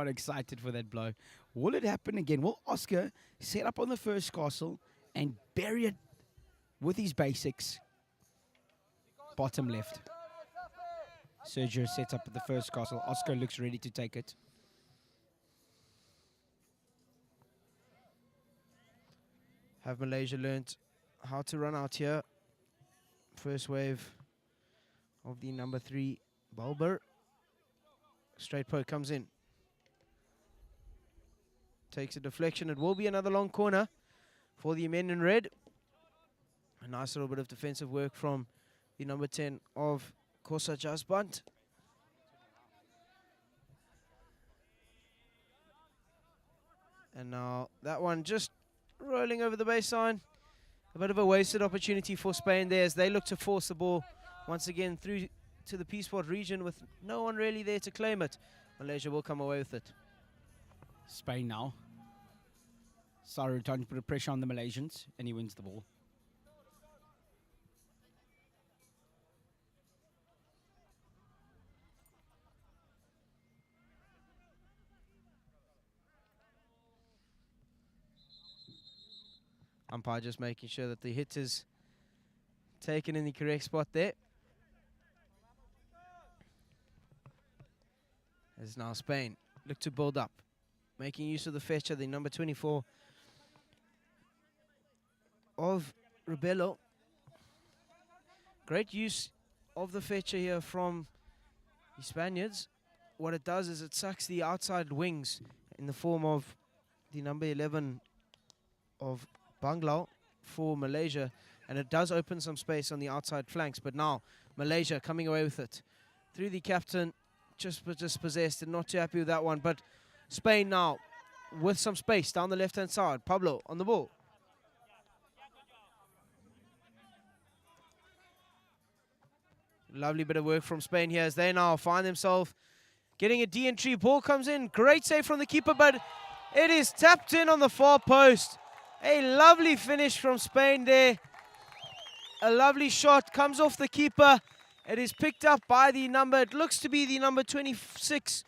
excited for that blow. Will it happen again? Will Oscar set up on the first castle and bury it with his basics? Bottom left. Sergio sets up at the first castle. Oscar looks ready to take it. Have Malaysia learnt how to run out here? First wave of the number 3, Bulber. Straight poke comes in. Takes a deflection. It will be another long corner for the men in red. A nice little bit of defensive work from the number 10 of Kosa Jasbant. And now that one just rolling over the baseline. A bit of a wasted opportunity for Spain there as they look to force the ball once again through to the P-spot region with no one really there to claim it. Malaysia will come away with it. Spain now. Saru trying to put a pressure on the Malaysians, and he wins the ball. Umpire just making sure that the hit is taken in the correct spot there. As now Spain look to build up, making use of the fetcher, the number 24 of Rebelo. Great use of the fetcher here from the Spaniards. What it does is it sucks the outside wings in the form of the number 11 of Banglaw for Malaysia, and it does open some space on the outside flanks. But now Malaysia coming away with it through the captain, just possessed and not too happy with that one. But Spain now with some space down the left-hand side. Pablo on the ball. Lovely bit of work from Spain here as they now find themselves getting a de-entry. Ball comes in. Great save from the keeper, but it is tapped in on the far post. A lovely finish from Spain there. A lovely shot comes off the keeper. It is picked up by the number, it looks to be the number 26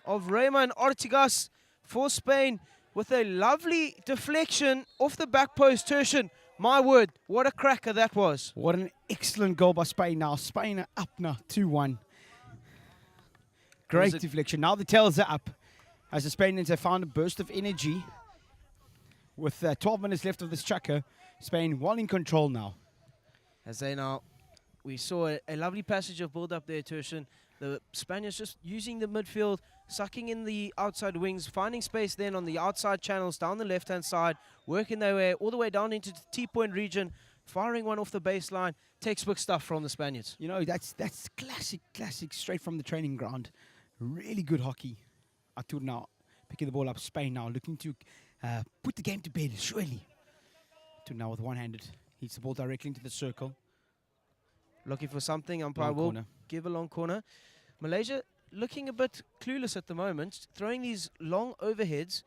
of Raymond Ortigas for Spain with a lovely deflection off the back post. Tershin My word, what a cracker that was. What an excellent goal by Spain now. Spain are up now, 2-1. Great deflection. Now the tails are up as the Spaniards have found a burst of energy. With 12 minutes left of this chukka, Spain well in control now. As they now, we saw a lovely passage of build-up there, Tershin. The Spaniards just using the midfield, sucking in the outside wings, finding space then on the outside channels down the left-hand side, working their way all the way down into the T-point region, firing one off the baseline. Textbook stuff from the Spaniards. You know, that's classic, straight from the training ground. Really good hockey. Artur now picking the ball up. Spain now looking to put the game to bed, surely. Artur now with one-handed. Hits the ball directly into the circle. Looking for something. Umpire Long will corner. give a long corner. Malaysia looking a bit clueless at the moment, throwing these long overheads,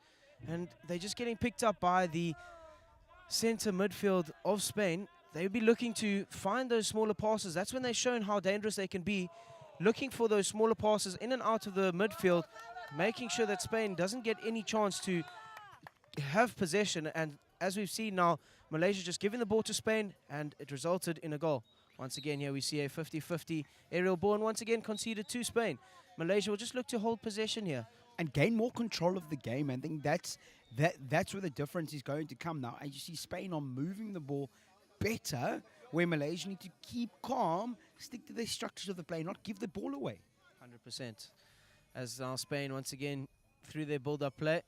and they're just getting picked up by the center midfield of Spain. They'll be looking to find those smaller passes. That's when they've shown how dangerous they can be, looking for those smaller passes in and out of the midfield, making sure that Spain doesn't get any chance to have possession. And as we've seen now, Malaysia just giving the ball to Spain, and it resulted in a goal. Once again, here we see a 50-50 aerial ball, and once again conceded to Spain. Malaysia will just look to hold possession here and gain more control of the game. I think that's where the difference is going to come now. And you see Spain are moving the ball better, where Malaysia need to keep calm, stick to their structures of the play, not give the ball away. 100%. As now Spain once again through their build-up play,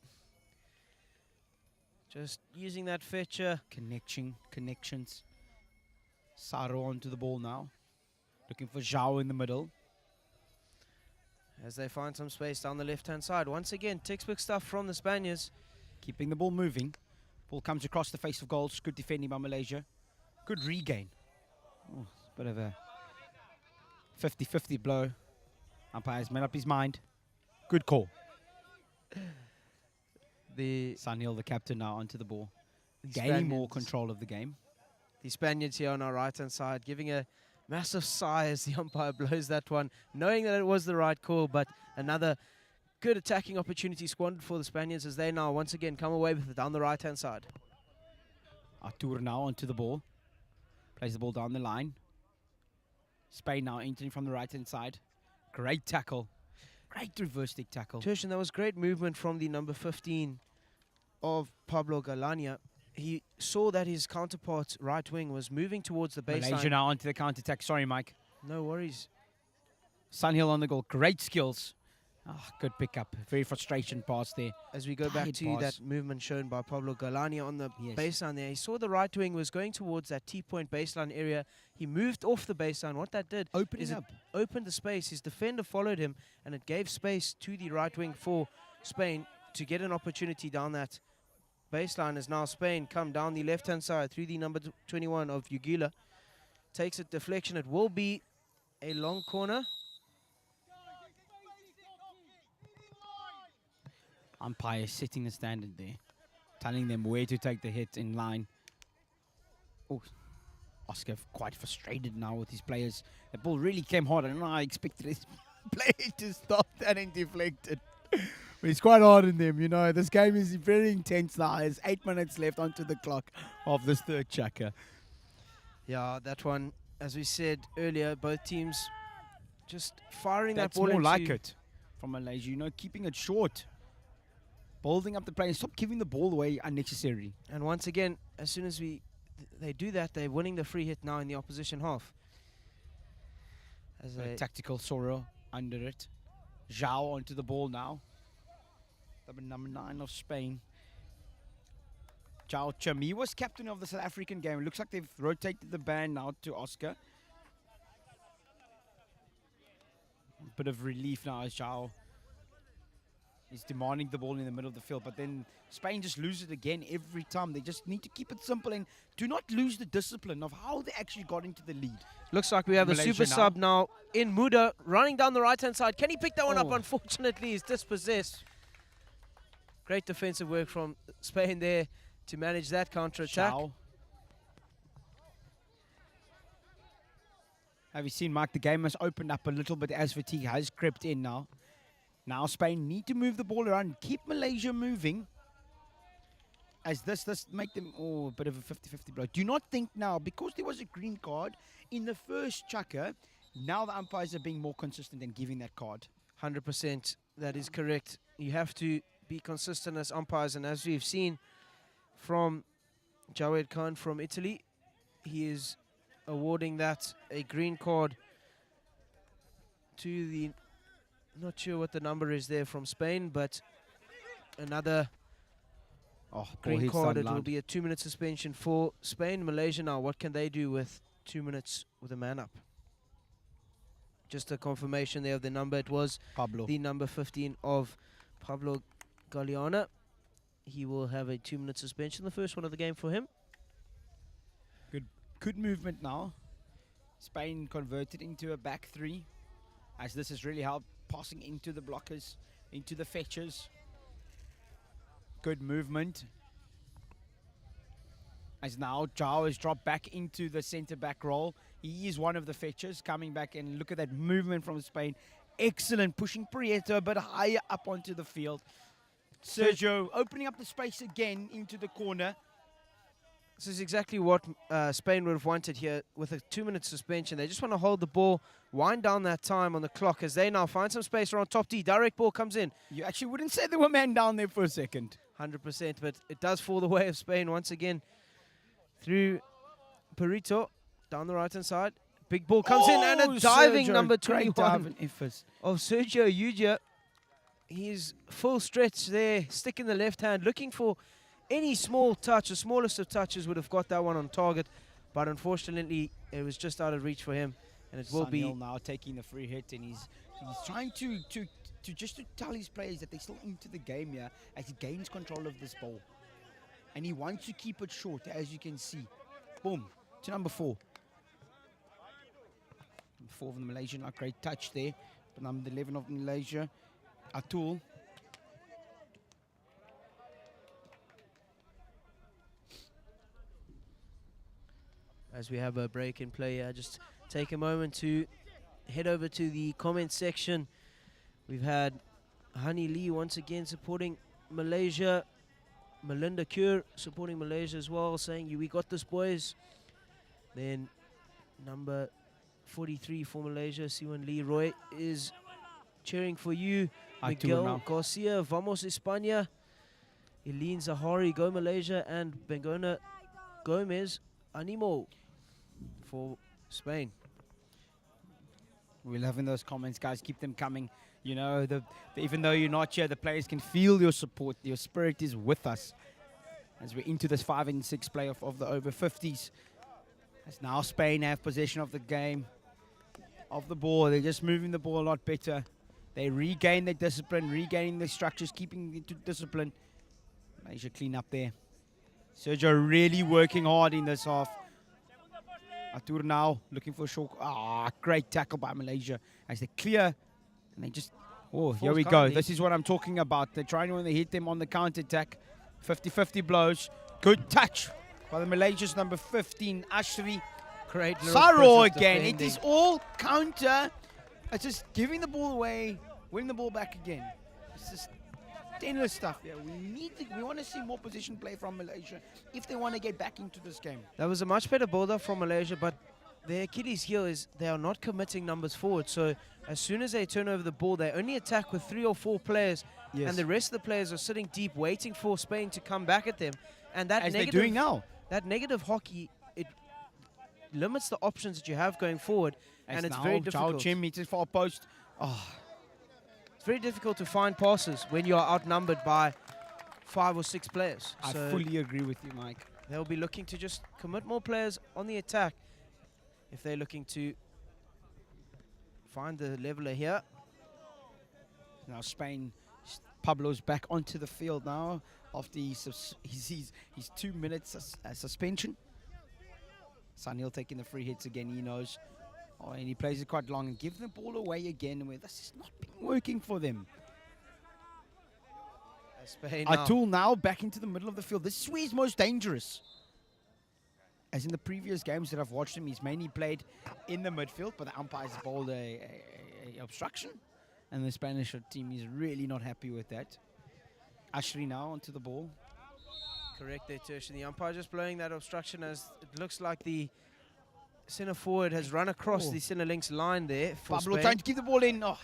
just using that feature. Connections. Saro onto the ball now. Looking for Zhao in the middle. As they find some space down the left-hand side. Once again, textbook stuff from the Spaniards. Keeping the ball moving. Ball comes across the face of goals. Good defending by Malaysia. Good regain. Oh, it's a bit of a 50-50 blow. Umpire's made up his mind. Good call. Sunil, the captain, now onto the ball. Gaining more control of the game. The Spaniards here on our right-hand side giving a massive sigh as the umpire blows that one, knowing that it was the right call, but another good attacking opportunity squandered for the Spaniards as they now once again come away with it down the right-hand side. Artur now onto the ball. Plays the ball down the line. Spain now entering from the right-hand side. Great tackle. Great reverse stick tackle. Tershin, that was great movement from the number 15 of Pablo Galania. He saw that his counterpart right wing was moving towards the baseline. Malaysia now onto the counter-attack. Sorry, Mike. No worries. Sunhill on the goal. Great skills. Oh, good pickup. Very frustration pass there. As we go back to that movement shown by Pablo Galania on the baseline there, he saw the right wing was going towards that T-point baseline area. He moved off the baseline. What that did is it opened the space. His defender followed him, and it gave space to the right wing for Spain to get an opportunity down that baseline. As now Spain come down the left-hand side through the number 21 of Ugila. Takes a deflection. It will be a long corner. Umpire setting the standard there, telling them where to take the hit in line. Oh, Oscar quite frustrated now with his players. The ball really came hard. I don't know how I expected his player to stop that and deflect it. But it's quite hard in them, you know. This game is very intense now. There's 8 minutes left onto the clock of this third chukka. Yeah, that one, as we said earlier, both teams just firing that ball more into... like it from Malaysia, you know, keeping it short. Building up the play and stop giving the ball away unnecessarily. And once again, as soon as they do that, they're winning the free hit now in the opposition half. As a tactical Soro under it. Zhao onto the ball now. Number 9 of Spain. Zhao Chim. He was captain of the South African game. It looks like they've rotated the band now to Oscar. A bit of relief now as Zhao is demanding the ball in the middle of the field, but then Spain just lose it again every time. They just need to keep it simple and do not lose the discipline of how they actually got into the lead. Looks like we have Malaysia a super sub now in Muda, running down the right-hand side. Can he pick that one up? Unfortunately, he's dispossessed. Great defensive work from Spain there to manage that counter-attack. Have you seen, Mike? The game has opened up a little bit as fatigue has crept in now. Now Spain need to move the ball around, keep Malaysia moving. as this make them a bit of a 50-50 blow. Do you not think now, because there was a green card in the first chucker, now the umpires are being more consistent in giving that card? 100%. That is correct. You have to be consistent as umpires, and as we've seen from Jawed Khan from Italy, he is awarding that a green card to the, not sure what the number is there from Spain, but another green card. It will be a 2-minute suspension for Spain. Malaysia now, what can they do with 2 minutes with a man up? Just a confirmation there of the number. It was Pablo. the number 15 of Pablo Galeana. He will have a 2-minute suspension, the first one of the game for him. Good movement now. Spain converted into a back three, as this has really helped passing into the blockers, into the fetchers. Good movement. As now Zhao has dropped back into the centre back role. He is one of the fetchers coming back, and look at that movement from Spain. Excellent, pushing Prieto a bit higher up onto the field. Sergio opening up the space again into the corner. This is exactly what Spain would have wanted here with a 2-minute suspension. They just want to hold the ball, wind down that time on the clock as they now find some space around top D. Direct ball comes in. You actually wouldn't say there were men down there for a second. 100%, but it does fall the way of Spain once again through Perito down the right-hand side. Big ball comes in, and a diving Sergio, number great 21 diving efforts. of Sergio Yuja. He's full stretch there, stick in the left hand, looking for any small touch. The smallest of touches would have got that one on target, but unfortunately it was just out of reach for him, and it will be now taking the free hit, and he's trying to just to tell his players that they're still into the game here as he gains control of this ball, and he wants to keep it short, as you can see. Boom to number 4. Number 4 of the Malaysian, a great touch there. But number 11 of Malaysia, Atul. As we have a break in play here, just take a moment to head over to the comment section. We've had Hani Lee once again supporting Malaysia. Melinda Cure supporting Malaysia as well, saying, we got this, boys. Then number 43 for Malaysia, Siwan Leroy, is cheering for you. Miguel Garcia, Vamos España. Eileen Zahari, go Malaysia. And Bengona Gomez, Animo for Spain. We're loving those comments, guys. Keep them coming. You know, even though you're not here, the players can feel your support. Your spirit is with us as we're into this 5 and 6 playoff of the over 50s. As now Spain have possession of the game, of the ball. They're just moving the ball a lot better. They regain their discipline, regaining their structures, keeping it to discipline. Malaysia clean up there. Sergio really working hard in this half. Atur now looking for a short. Great tackle by Malaysia as they clear. And they just, here we go. This is what I'm talking about. They're trying to hit them on the counter-attack. 50-50 blows. Good touch by the Malaysia's number 15, Ashri. Great. Saro again. It is all counter. It's just giving the ball away, winning the ball back again. It's just endless stuff. Yeah, we want to see more position play from Malaysia if they want to get back into this game. That was a much better build-up from Malaysia, but their Achilles heel is they are not committing numbers forward. So as soon as they turn over the ball, they only attack with 3 or 4 players, and the rest of the players are sitting deep, waiting for Spain to come back at them. And that as they're doing now. That negative hockey, it limits the options that you have going forward, and it's very difficult. Chim meets his far post. It's very difficult to find passes when you are outnumbered by 5 or 6 players. I fully agree with you, Mike. They'll be looking to just commit more players on the attack if they're looking to find the leveler here. Now Spain, Pablo's back onto the field now after his 2 minutes suspension. Sanil taking the free hits again, he knows. And he plays it quite long and gives the ball away again, where this is not been working for them. Atul now back into the middle of the field. This is where he's most dangerous. As in the previous games that I've watched him, he's mainly played in the midfield, but the umpires bowled a obstruction. And the Spanish team is really not happy with that. Ashri now onto the ball. Correct there, Tertian. The umpire just blowing that obstruction as it looks like the centre forward has run across the centre links line there for Pablo Spain. trying to keep the ball in. Oh.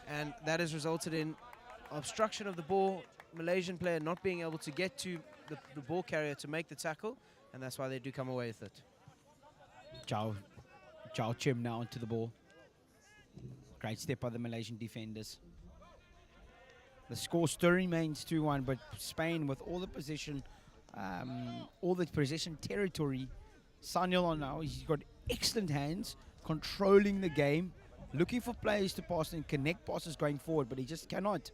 And that has resulted in obstruction of the ball. Malaysian player not being able to get to the ball carrier to make the tackle, and that's why they do come away with it. Chow Chim now onto the ball. Great step by the Malaysian defenders. The score still remains 2-1, but Spain with all the possession territory. Sanyal on now. He's got excellent hands, controlling the game, looking for players to pass and connect passes going forward, but he just cannot.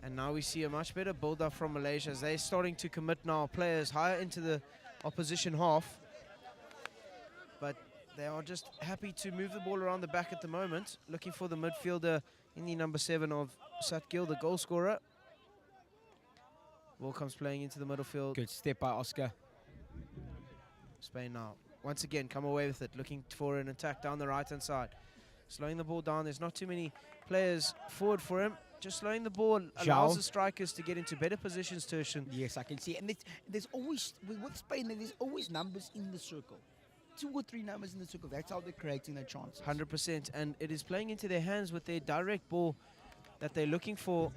And now we see a much better build-up from Malaysia as they're starting to commit now players higher into the opposition half. But they are just happy to move the ball around the back at the moment, looking for the midfielder in the number 7 of Satgil, the goal scorer. Ball comes playing into the middle field. Good step by Oscar. Spain now, once again, come away with it, looking for an attack down the right-hand side. Slowing the ball down. There's not too many players forward for him. Just slowing the ball allows the strikers to get into better positions, Tertian. Yes, I can see. And there's always, with Spain, there's always numbers in the circle. 2 or 3 numbers in the circle. That's how they're creating their chances. 100%. And it is playing into their hands with their direct ball that they're looking for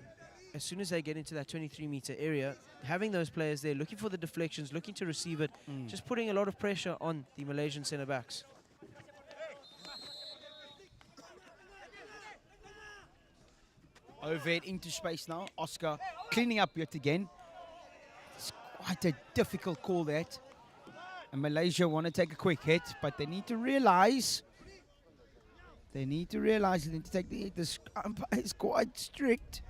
as soon as they get into that 23-meter area. Having those players there, looking for the deflections, looking to receive it, just putting a lot of pressure on the Malaysian centre-backs. Overhead into space now. Oscar cleaning up yet again. It's quite a difficult call that. And Malaysia want to take a quick hit, but they need to realize. They need to take the hit. The umpire is quite strict.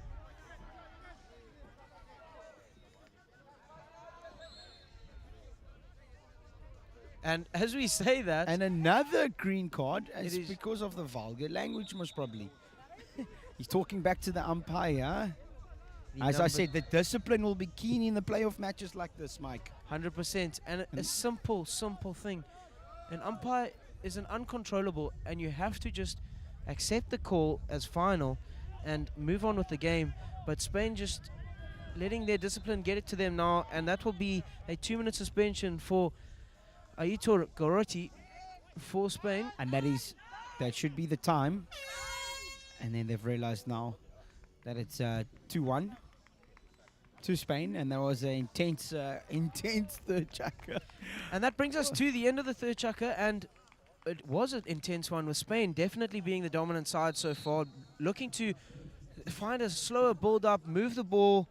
And as we say that... And another green card, is because of the vulgar language, most probably. He's talking back to the umpire. As I said, the discipline will be keen in the playoff matches like this, Mike. 100%. And a simple thing. An umpire is an uncontrollable, and you have to just accept the call as final and move on with the game. But Spain just letting their discipline get it to them now, and that will be a 2-minute suspension for Aitor Gorotti for Spain. And that should be the time. And then they've realized now that it's 2-1 to Spain, and there was an intense third chukka. And that brings us to the end of the third chukka, and it was an intense one with Spain definitely being the dominant side so far, looking to find a slower build-up, move the ball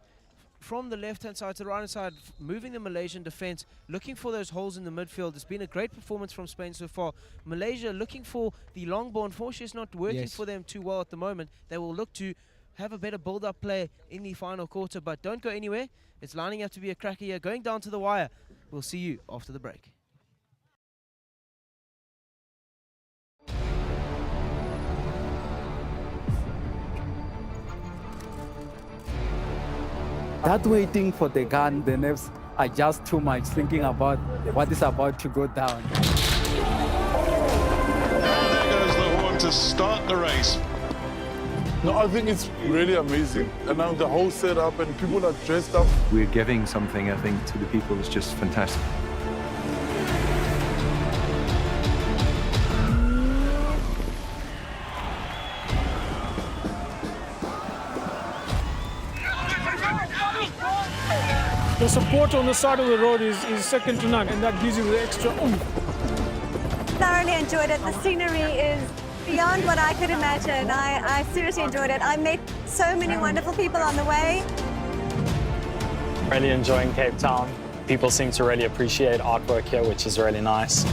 from the left-hand side to the right-hand side, moving the Malaysian defense, looking for those holes in the midfield. It's been a great performance from Spain so far. Malaysia looking for the long ball. Unfortunately, it's not working for them too well at the moment. They will look to have a better build-up play in the final quarter, but don't go anywhere. It's lining up to be a cracker here, going down to the wire. We'll see you after the break. That waiting for the gun, the nerves are just too much, thinking about what is about to go down. And there goes the horn to start the race. No, I think it's really amazing. And now the whole setup and people are dressed up. We're giving something, I think, to the people. It's just fantastic. The support on the side of the road is second to none, and that gives you the extra oomph. Thoroughly enjoyed it. The scenery is beyond what I could imagine. I seriously enjoyed it. I met so many wonderful people on the way. Really enjoying Cape Town. People seem to really appreciate artwork here, which is really nice.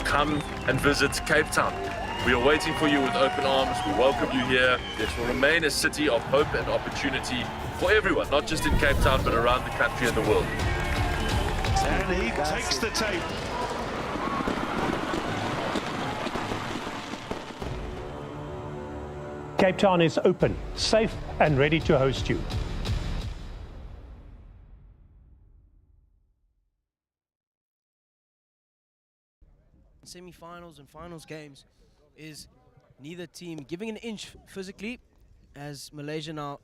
Come and visit Cape Town. We are waiting for you with open arms. We welcome you here. This will remain a city of hope and opportunity for everyone, not just in Cape Town, but around the country and the world. And he takes the tape. Cape Town is open, safe, and ready to host you. Semi-finals and finals games is neither team giving an inch physically, as Malaysia now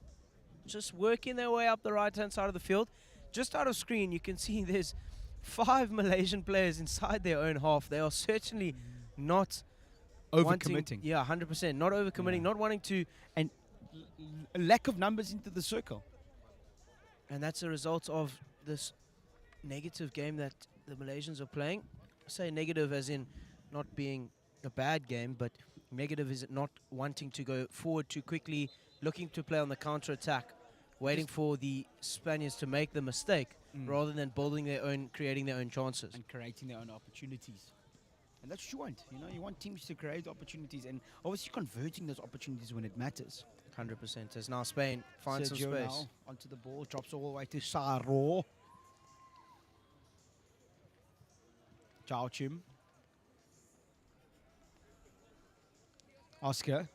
just working their way up the right-hand side of the field. Just out of screen, you can see there's 5 Malaysian players inside their own half. They are certainly not Overcommitting. Yeah, 100%. Not overcommitting, not wanting to. And a lack of numbers into the circle. And that's a result of this negative game that the Malaysians are playing. I say negative as in not being a bad game, but negative is not wanting to go forward too quickly, looking to play on the counter-attack, waiting for the Spaniards to make the mistake rather than building their own, creating their own chances. And creating their own opportunities. And that's what you want. You know, you want teams to create opportunities and obviously converting those opportunities when it matters. 100%. As now Spain finds some Sergio space. now onto the ball, drops all the way to Saro. Chao Chim. Oscar.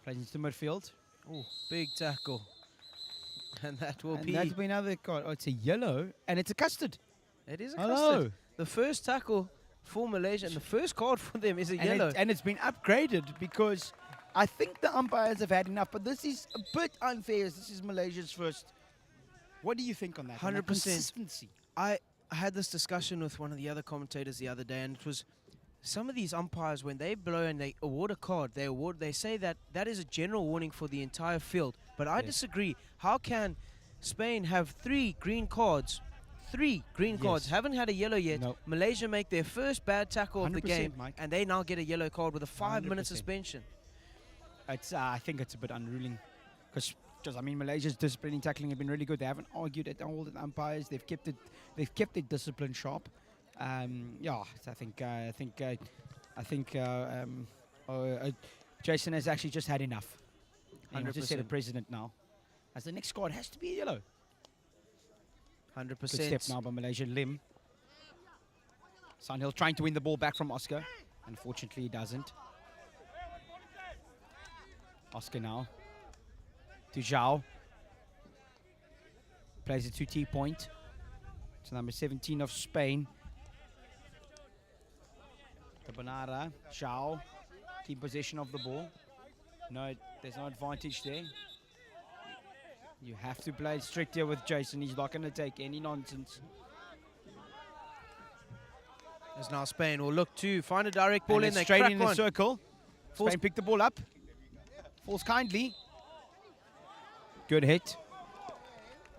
Plays into midfield. Oh, big tackle. And that will And be... that'll be another card. Oh, it's a yellow. And it's a custard. It is a Hello. custard. The first tackle for Malaysia and the first card for them is a And yellow. and it's been upgraded because I think the umpires have had enough. But this is a bit unfair as this is Malaysia's first. What do you think on that? 100%. Consistency. I had this discussion with one of the other commentators the other day, and it was some of these umpires, when they blow and they award a card, they say that that is a general warning for the entire field. But I disagree. How can Spain have 3 green cards? 3 green cards, haven't had a yellow yet. No. Malaysia make their first bad tackle of the 100%, game, Mike. and they now get a yellow card with a 5-minute 100%. suspension. It's I think it's a bit unruling because I mean Malaysia's disciplining tackling have been really good. They haven't argued at all the umpires. They've kept their discipline sharp. Yeah, so I think Jason has actually just had enough. And I just set a 100%. precedent now, as the next card has to be a yellow. 100%. Good step now by Malaysia. Lim. Sunhill trying to win the ball back from Oscar. Unfortunately, he doesn't. Oscar now to Zhao. Plays it to T-point. It's number 17 of Spain. The Bonara. Zhao. Keep possession of the ball. No, there's no advantage there. You have to play strict here with Jason. He's not going to take any nonsense. As now Spain will look to find a direct ball And in. it's They straight crack in the one. circle. Spain pick the ball up. Falls kindly. Good hit.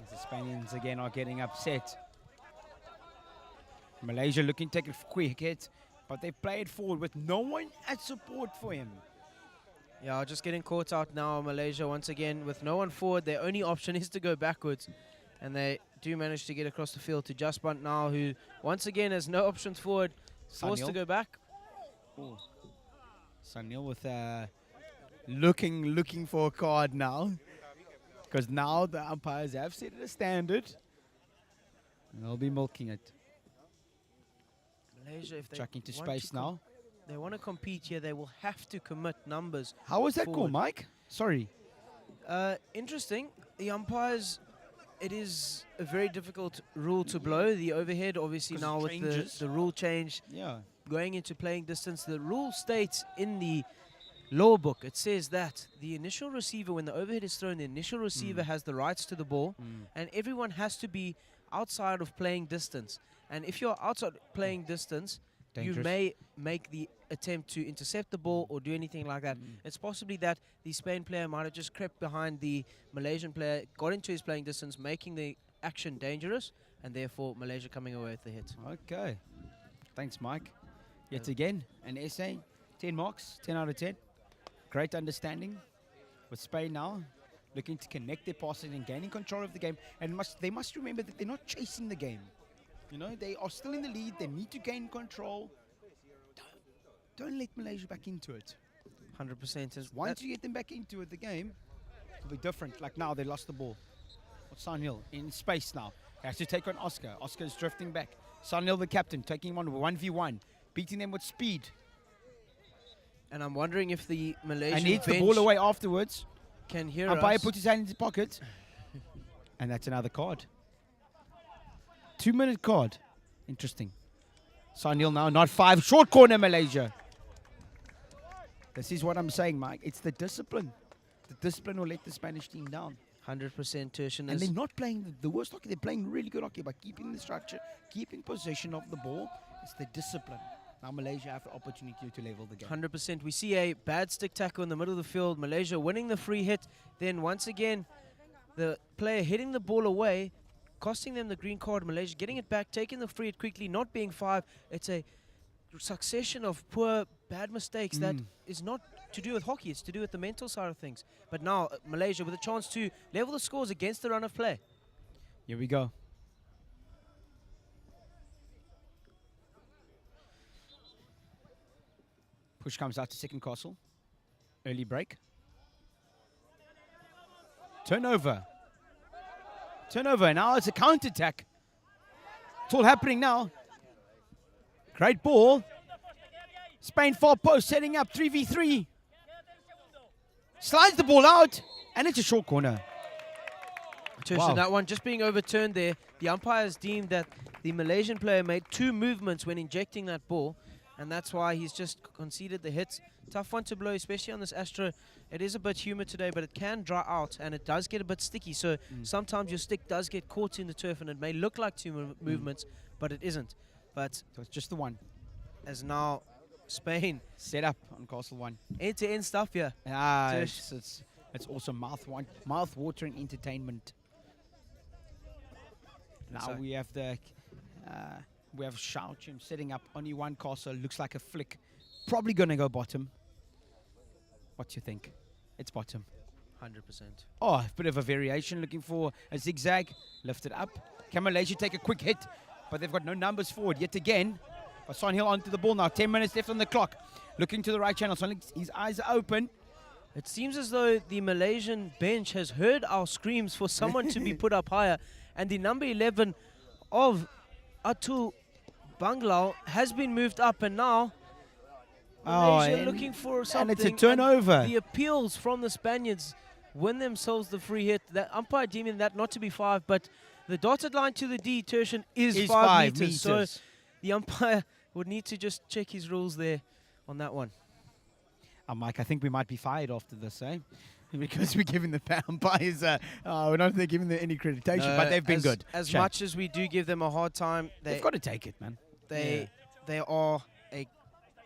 As the Spaniards again are getting upset. Malaysia looking to take a quick hit, but they play it forward with no one at support for him. Yeah, just getting caught out now, Malaysia once again with no one forward. Their only option is to go backwards, and they do manage to get across the field to Jasbant now, who once again has no options forward, forced to Sunil. go back. Ooh. Sunil with looking for a card now, because now the umpires have set it a standard. And they'll be milking it. Malaysia, if they Chuck into want to space now. they want to compete here, they will have to commit numbers. How was that call, forward. Mike? Sorry. Interesting. The umpires, it is a very difficult rule to blow. The overhead, obviously 'Cause now it with changes. the rule change, Yeah. going into playing distance, the rule states in the law book, it says that the initial receiver, when the overhead is thrown, the initial receiver has the rights to the ball, and everyone has to be outside of playing distance. And if you're outside playing distance, Dangerous. you may make the attempt to intercept the ball or do anything like that. It's possibly that the Spain player might have just crept behind the Malaysian player, got into his playing distance, making the action dangerous, and therefore Malaysia coming away with the hit. Okay. Thanks, Mike. Yet again, an essay, 10 marks, 10 out of 10. Great understanding with Spain now, looking to connect their passes and gaining control of the game. And they must remember that they're not chasing the game. You know, they are still in the lead. They need to gain control. Don't let Malaysia back into it. 100%. Once you get them back into it, the game will be different. Like now, they lost the ball. Sunil in space now. He has to take on Oscar. Oscar's drifting back. Sunil, the captain, taking him on 1v1, beating them with speed. And I'm wondering if the Malaysian And needs the bench ball away afterwards. can hear Umpire us. puts his hand in his pocket. And that's another card. 2-minute card. Interesting. Sunil now, not 5. Short corner, Malaysia. This is what I'm saying, Mike. It's the discipline. the discipline will let the Spanish team down. 100% Tertian. And they're not playing the worst hockey. They're playing really good hockey by keeping the structure, keeping possession of the ball. It's the discipline. Now Malaysia have the opportunity to level the game. 100%. We see a bad stick tackle in the middle of the field. Malaysia winning the free hit. Then once again, the player hitting the ball away, costing them the green card. Malaysia getting it back, taking the free hit quickly, not being 5. It's a succession of poor, bad mistakes that is not to do with hockey. It's to do with the mental side of things. But now Malaysia with a chance to level the scores against the run of play. Here we go. Push comes out to second castle. Early break. Turnover. Turnover. Now it's a counter-attack. It's all happening now. Great ball. Spain far post setting up 3v3. Slides the ball out. And it's a short corner. Tertian, that one just being overturned there. The umpires deemed that the Malaysian player made 2 movements when injecting that ball. And that's why he's just conceded the hits. Tough one to blow, especially on this Astro. It is a bit humid today, but it can dry out, and it does get a bit sticky. So sometimes your stick does get caught in the turf, and it may look like 2 movements, but it isn't. But so it's just the one. As now Spain set up on Castle 1. End-to-end stuff here. It's also mouth-watering entertainment. Now we have the... we have Xiaoqun setting up only one castle. Looks like a flick. Probably going to go bottom. What do you think? It's bottom. 100%. Oh, a bit of a variation. Looking for a zigzag. Lift it up. Can Malaysia take a quick hit? But they've got no numbers forward yet again. Son Hill onto the ball now. 10 minutes left on the clock. Looking to the right channel. His eyes are open. It seems as though the Malaysian bench has heard our screams for someone to be put up higher. And the number 11 of Atul Banglau has been moved up, and now Malaysia looking for something. And it's a turnover. And the appeals from the Spaniards win themselves the free hit. The umpire deeming that not to be 5, but the dotted line to the D, Tertian, is 5 meters. So the umpire would need to just check his rules there on that one. Mike, I think we might be fired after this, eh? Because we're giving the umpires, we're not giving them any accreditation, but they've been good. As much as we do give them a hard time, they've got to take it, man. They are a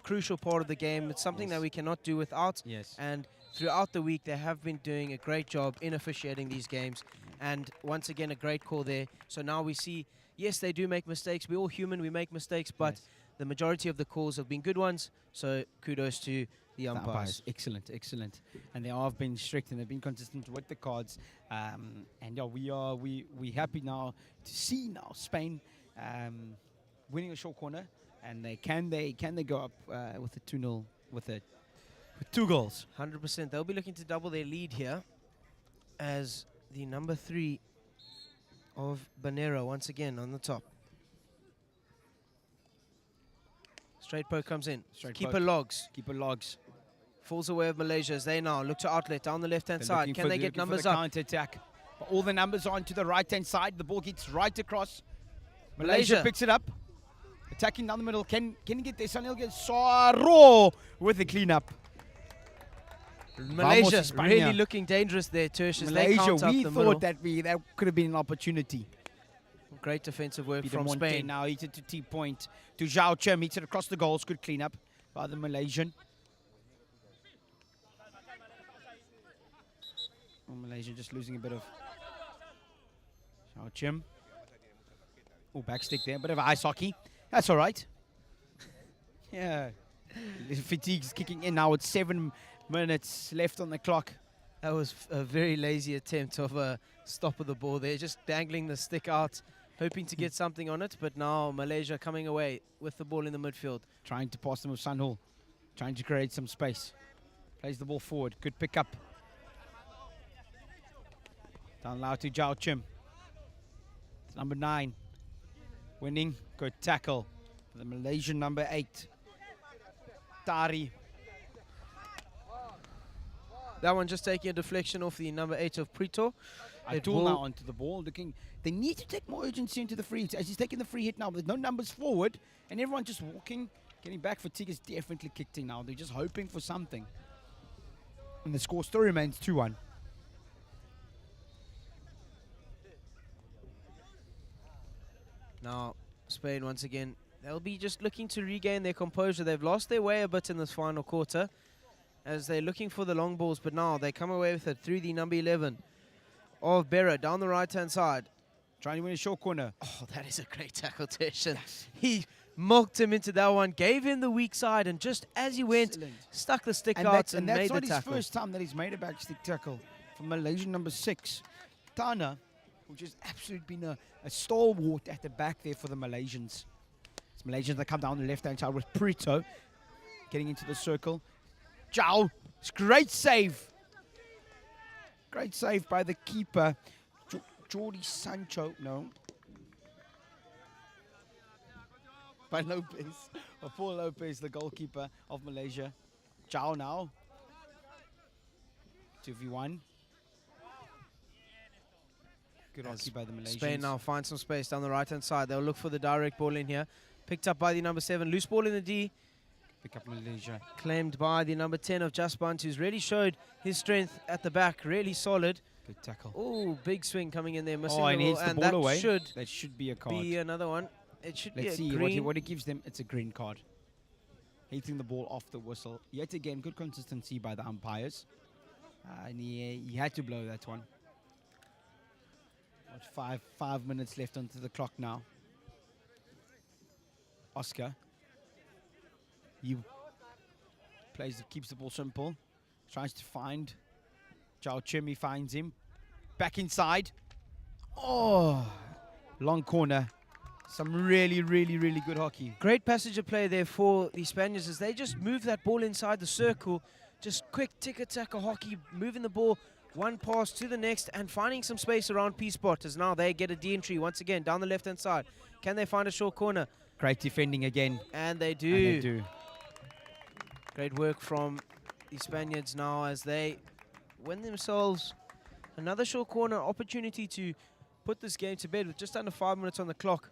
crucial part of the game. It's something that we cannot do without. Yes. And throughout the week, they have been doing a great job in officiating these games. And once again, a great call there. So now we see, yes, they do make mistakes. We're all human. We make mistakes, but the majority of the calls have been good ones. So kudos to the umpires. Excellent, excellent. And they have been strict and they've been consistent with the cards. And yeah, we happy now to see now Spain winning a short corner, and can they go up with a 2-0 with 2 goals. 100%. They'll be looking to double their lead here, as the number 3 of Banero once again on the top. Straight poke comes in. Keeper logs. Falls away of Malaysia as they now look to outlet down the left-hand side. Can they get numbers up? Counter-attack. But all the numbers are onto the right-hand side. The ball gets right across. Malaysia picks it up. Attacking down the middle. Can he get there? Sanil gets Saro with the cleanup. Malaysia really looking dangerous there, Tertius. Malaysia, we thought that could have been an opportunity. Great defensive work from Spain. Now he's it to T-point to Zhao Chen. Meets it across the goals. Good cleanup by the Malaysian. Malaysia just losing a bit of Zhao Chen. Oh, backstick there. Bit of ice hockey. That's all right. Yeah. Fatigue's kicking in now. It's 7 minutes left on the clock. That was a very lazy attempt of a stop of the ball there. Just dangling the stick out, hoping to get something on it. But now Malaysia coming away with the ball in the midfield. Trying to pass them with Sunhul. Trying to create some space. Plays the ball forward. Good pick up. Down low to Zhao Chim. It's number 9. Winning. Good tackle. The Malaysian number 8. Tari. That one just taking a deflection off the number 8 of Prito. Atul now onto the ball. They need to take more urgency into the free hit. As he's taking the free hit now, there's no numbers forward, and everyone just walking, getting back. Fatigue is definitely kicked in now. They're just hoping for something. And the score still remains 2-1. Now, Spain, once again, they'll be just looking to regain their composure. They've lost their way a bit in this final quarter as they're looking for the long balls, but now they come away with it through the number 11 of Berra down the right-hand side. Trying to win a short corner. Oh, that is a great tackle, Teshin. He milked him into that one, gave him the weak side, and just as he went, stuck the stick out and made the tackle. And that's not his first time that he's made a back stick tackle from Malaysian number 6. Tana, which has absolutely been a stalwart at the back there for the Malaysians. It's Malaysians that come down the left-hand side with Prito getting into the circle. Zhao, it's great save. Great save by the keeper. Jordi Sancho, no. By Lopez, or Paul Lopez, the goalkeeper of Malaysia. Zhao now. 2v1. Good hockey by the Malaysians. Spain now find some space down the right-hand side. They'll look for the direct ball in here. Picked up by the number 7. Loose ball in the D. Pick up Malaysia. Claimed by the number 10 of Jasbant, who's really showed his strength at the back. Really solid. Good tackle. Oh, big swing coming in there. Missing and the he's ball. the And ball that away. That should be a card. be another one. It should Let's be a see green. what it gives them. It's a green card. Hitting the ball off the whistle. Yet again, good consistency by the umpires. And he had to blow that one. What, 5 minutes left onto the clock now. Oscar. He keeps the ball simple. Tries to find. Zhao Chimi finds him. Back inside. Oh, long corner. Some really, really, really good hockey. Great passage of play there for the Spaniards as they just move that ball inside the circle. Just quick tick-a-tack hockey, moving the ball one pass to the next and finding some space around P-Spot as now they get a D-entry once again down the left-hand side. Can they find a short corner? Great defending again. And they do. And they do. Great work from the Spaniards now as they win themselves another short corner opportunity to put this game to bed with just under 5 minutes on the clock.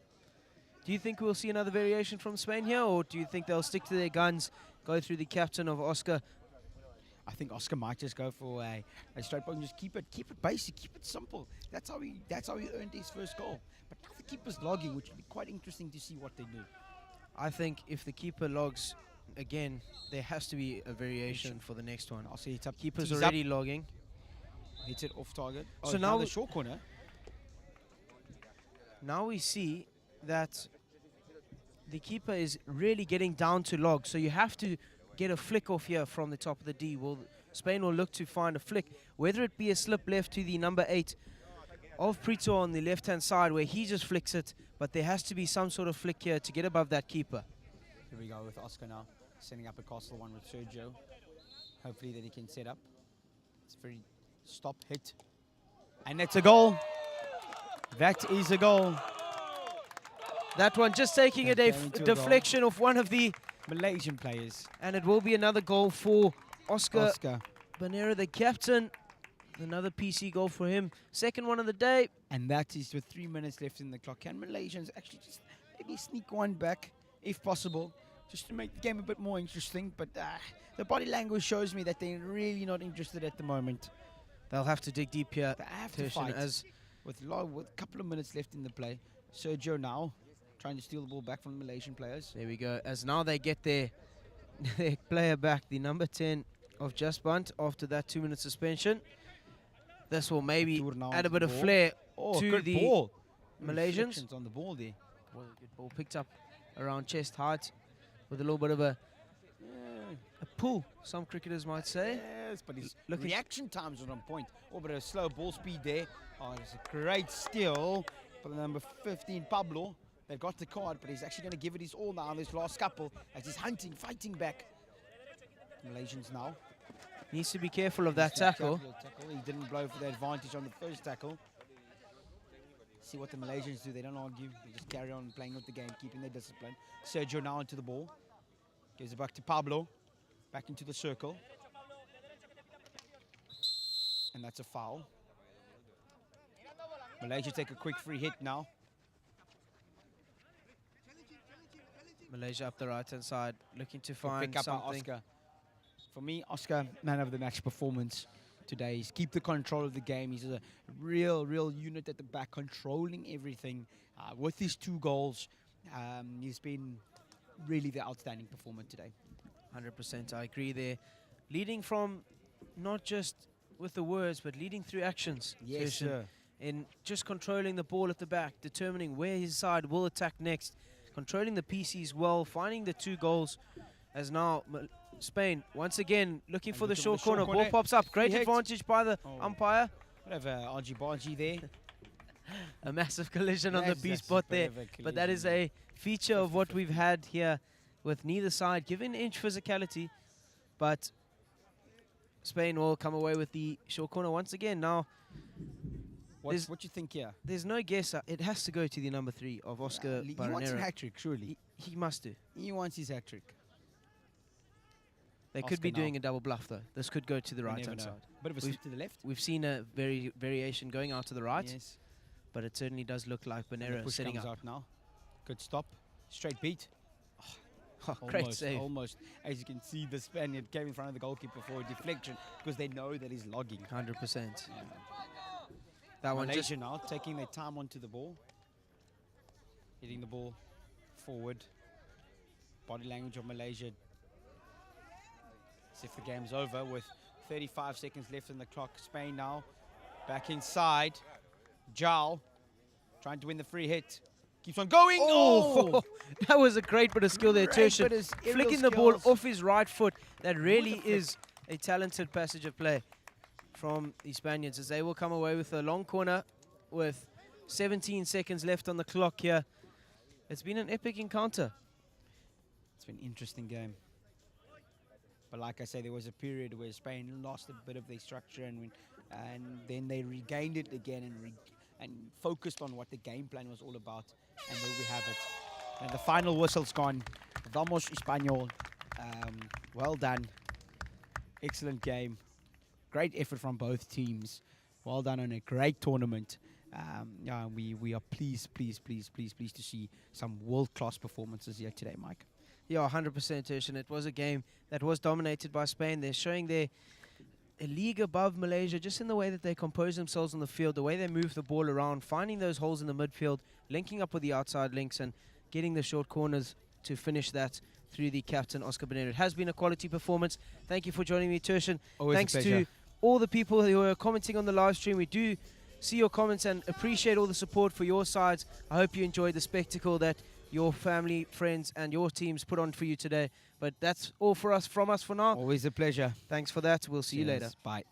Do you think we'll see another variation from Spain here, or do you think they'll stick to their guns, go through the captain of Oscar? I think Oscar might just go for a straight ball and just keep it basic, keep it simple. That's how he earned his first goal. But now the keeper's logging, which will be quite interesting to see what they do. I think if the keeper logs again, there has to be a variation for the next one. I'll see it's up. Keeper's already logging. Hits it off target. So now the short corner. Now we see that the keeper is really getting down to log. So you have to get a flick off here from the top of the D. Well, Spain will look to find a flick, whether it be a slip left to the number 8 of Prito on the left-hand side where he just flicks it, but there has to be some sort of flick here to get above that keeper. Here we go with Oscar now, setting up a castle one with Sergio. Hopefully that he can set up. It's very stop, hit. And that's a goal. That is a goal. That one just taking a deflection of one of the Malaysian players. And it will be another goal for Oscar Banera, the captain. Another PC goal for him. Second one of the day. And that is with 3 minutes left in the clock. Can Malaysians actually just maybe sneak one back, if possible, just to make the game a bit more interesting? But the body language shows me that they're really not interested at the moment. They'll have to dig deep here. They have to fight. With a couple of minutes left in the play. Sergio now trying to steal the ball back from the Malaysian players. There we go. As now they get their player back, the number 10 of Jasbant after that 2-minute suspension. This will maybe add a bit of flair to the Malaysians. On the ball there. Good ball picked up around chest height with a little bit of a pull, some cricketers might say. Yes, but his reaction times are on point. Oh, but a slow ball speed there. Oh, it's a great steal for the number 15, Pablo. They got the card, but he's actually going to give it his all now in this last couple as he's fighting back. Malaysians now. Needs to be careful of that tackle. He didn't blow for the advantage on the first tackle. See what the Malaysians do. They don't argue. They just carry on playing with the game, keeping their discipline. Sergio now into the ball. Gives it back to Pablo. Back into the circle. And that's a foul. Malaysia take a quick free hit now. Malaysia up the right-hand side, looking to find something. For me, Oscar, man of the match performance today. He's keep the control of the game. He's a real unit at the back, controlling everything. With his 2 goals, he's been really the outstanding performer today. 100%, I agree there. Leading from not just with the words, but leading through actions. Yes, sir. In just controlling the ball at the back, determining where his side will attack next, controlling the PCs well, finding the 2 goals, as now Spain once again looking for the short corner. Ball pops up, great advantage by the umpire. Whatever, argy-bargy there. A massive collision on the B spot there, but that is a feature of what we've had here with neither side giving inch physicality, but Spain will come away with the short corner once again. Now, what do you think here? There's no guess. It has to go to the number 3 of Oscar Baranero. He wants a hat-trick, surely. He must do. He wants his hat-trick. They could be doing a double bluff, though. This could go to the right-hand side. Bit of a slip to the left. We've seen a variation going out to the right. Yes. But it certainly does look like Banera setting up. Out now. Good stop. Straight beat. Oh, great save. Almost. As you can see, the Spaniard came in front of the goalkeeper for a deflection because they know that he's logging. 100%. That one Malaysia now taking their time onto the ball. Hitting the ball forward. Body language of Malaysia. As if the game's over with 35 seconds left on the clock. Spain now back inside. Jal trying to win the free hit. Keeps on going. Oh! That was a great bit of skill there, Tertian. Flicking the ball off his right foot. That really is a talented passage of play from the Spaniards, as they will come away with a long corner with 17 seconds left on the clock here. It's been an epic encounter. It's been an interesting game. But like I say, there was a period where Spain lost a bit of their structure and then they regained it again and focused on what the game plan was all about. And there we have it. And the final whistle's gone. Vamos Español. Well done. Excellent game. Great effort from both teams. Well done on a great tournament. Yeah, we are pleased to see some world-class performances here today, Mike. Yeah, 100%, Tertian. It was a game that was dominated by Spain. They're showing a league above Malaysia just in the way that they compose themselves on the field, the way they move the ball around, finding those holes in the midfield, linking up with the outside links and getting the short corners to finish that through the captain, Oscar Banera. It has been a quality performance. Thank you for joining me, Tertian. Always Thanks to all the people who are commenting on the live stream. We do see your comments and appreciate all the support for your sides. I hope you enjoyed the spectacle that your family, friends, and your teams put on for you today. But that's all from us for now. Always a pleasure. Thanks for that. We'll see you later. Bye.